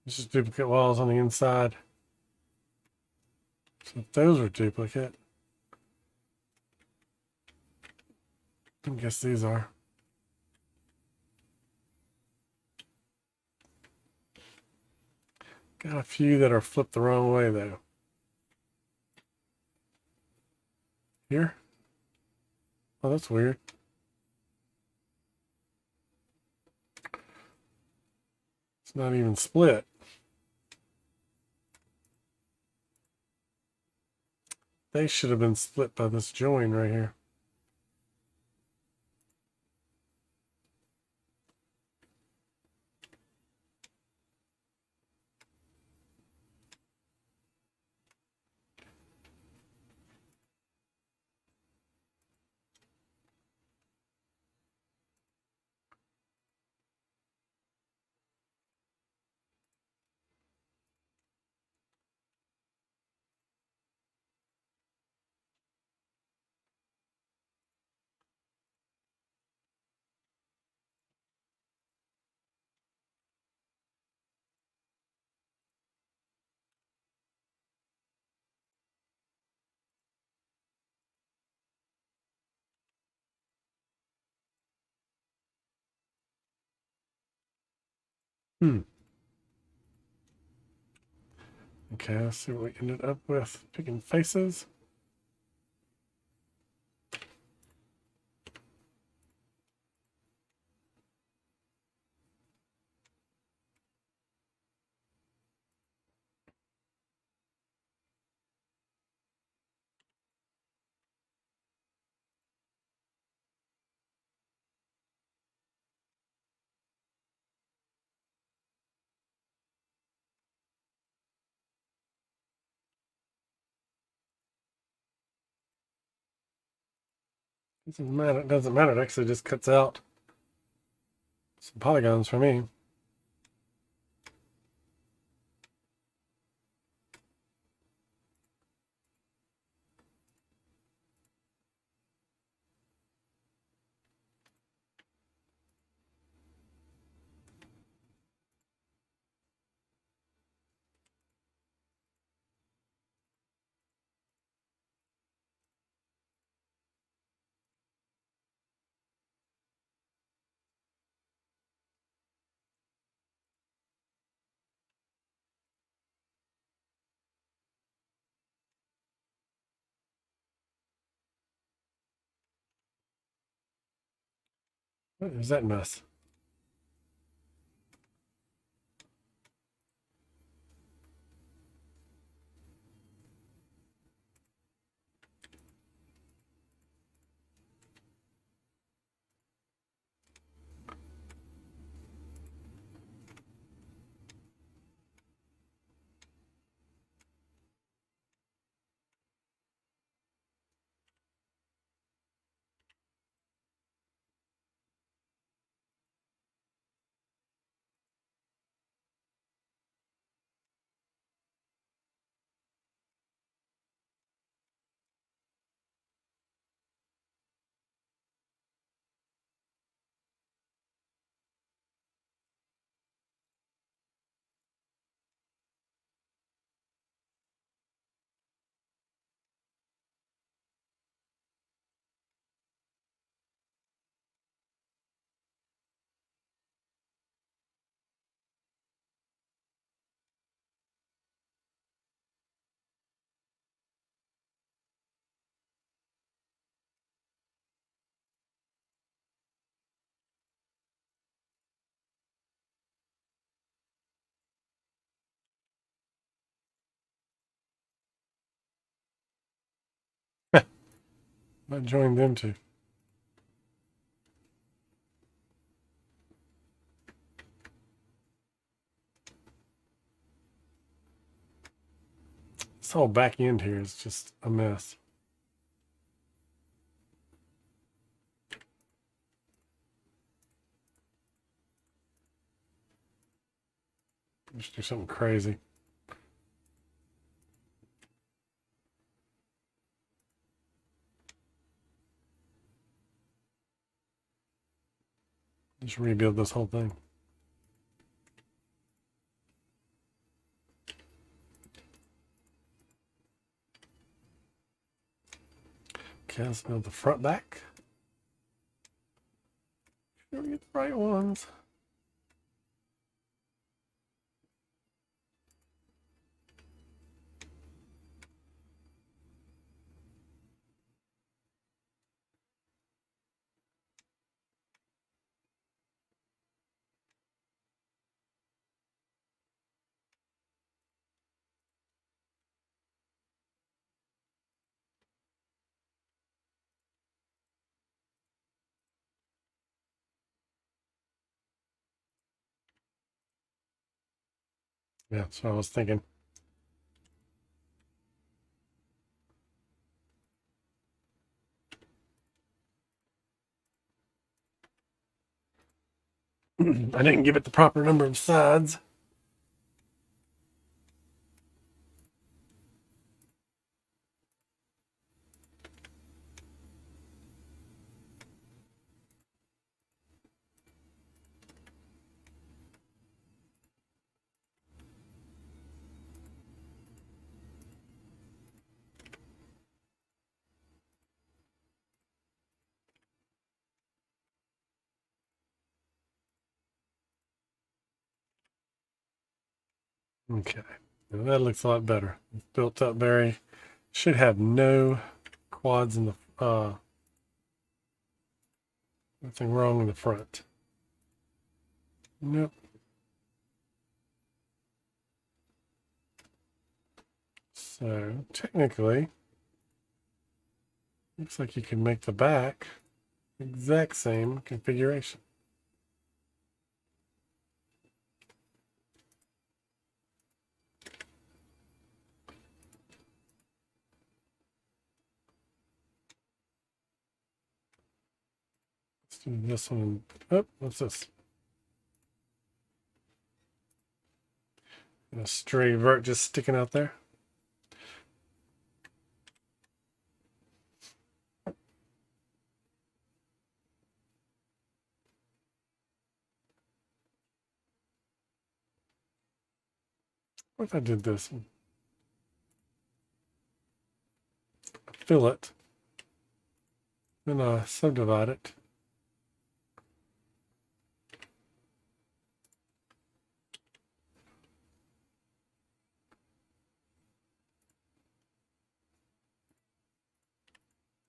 It's just duplicate walls on the inside. So if those are duplicate, I guess these are. Got a few that are flipped the wrong way though. Here? Oh, that's weird. It's not even split. They should have been split by this join right here. Hmm. Okay, let's see what we ended up with. Picking faces. Doesn't matter. It doesn't matter. It actually just cuts out some polygons for me. What is that mess? Might join them too. This whole back end here is just a mess. Just do something crazy. Just rebuild this whole thing. Okay, let's build the front back. Sure we get the right ones. Yeah, that's what I was thinking. I didn't give it the proper number of sides. Okay, now that looks a lot better. It's built up very, should have no quads in the, nothing wrong in the front. Nope. So technically, looks like you can make the back exact same configuration. Let's do this one. Oh, what's this? A stray vert just sticking out there. What if I did this? Fill it. Then I subdivide it.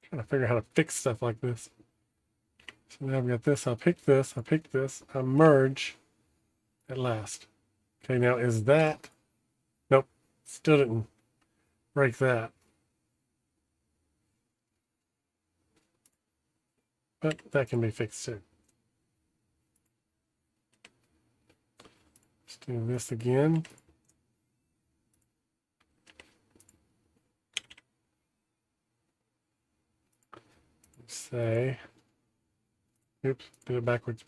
Trying to figure out how to fix stuff like this. So now I've got this. I pick this. I pick this. I merge at last. Okay, now is that? Nope. Still didn't break that. But that can be fixed too. Let's do this again. Say, oops, do it backwards.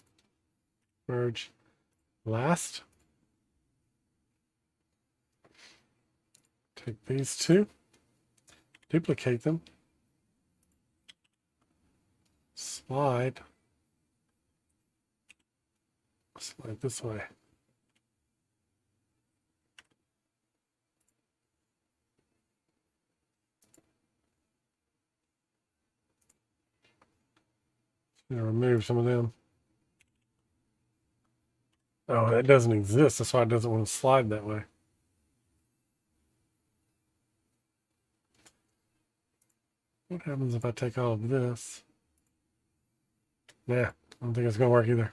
Merge last. Take these two, duplicate them, slide this way. Remove some of them. Oh, that doesn't exist. That's why it doesn't want to slide that way. What happens if I take all of this? Nah, I don't think it's going to work either.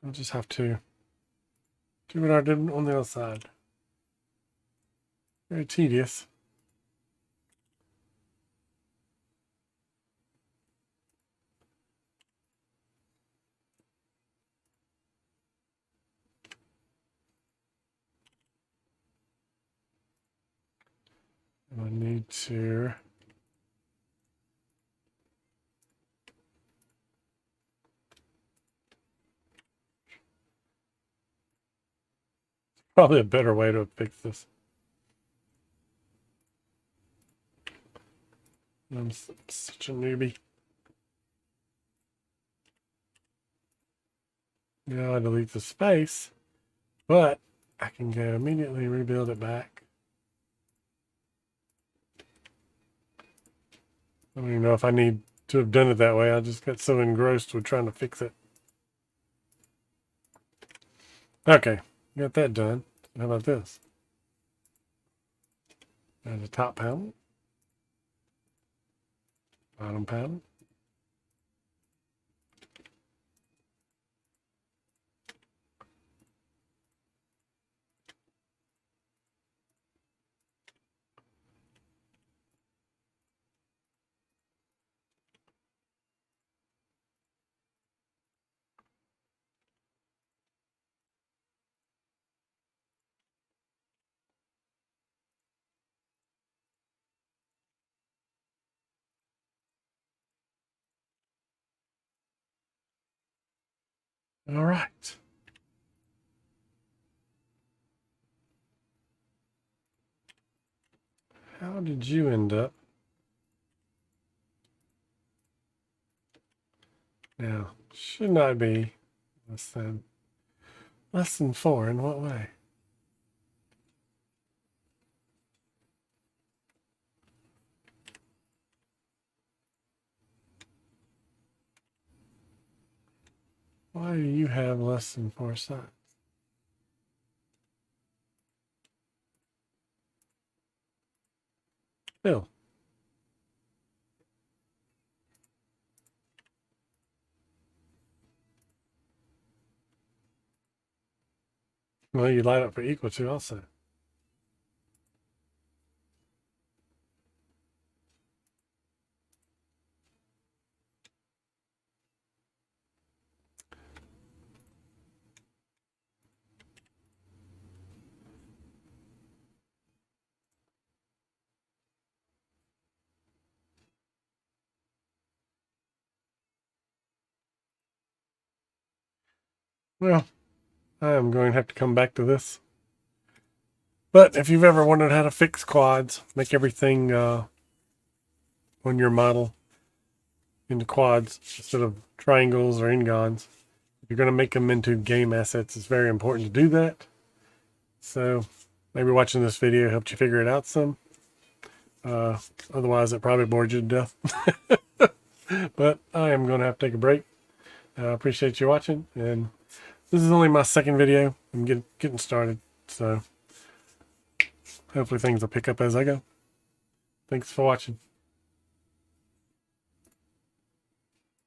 I'll just have to do what I did on the other side. Very tedious. need to probably a better way to fix this. I'm such a newbie. Now I delete the space, but I can go immediately rebuild it back. I don't even know if I need to have done it that way. I just got so engrossed with trying to fix it. Okay, got that done. How about this? Add a top panel, bottom panel. All right. How did you end up? Now, should not be less than 4 in what way? Why do you have less than 4 sides? Bill. Well, you line up for equal to also. Well, I am going to have to come back to this. But if you've ever wondered how to fix quads, make everything on your model into quads instead of triangles or ngons. If you're going to make them into game assets, it's very important to do that. So maybe watching this video helped you figure it out some. Otherwise, it probably bored you to death. But I am going to have to take a break. I appreciate you watching. And this is only my second video. I'm getting started. So hopefully things will pick up as I go. Thanks for watching.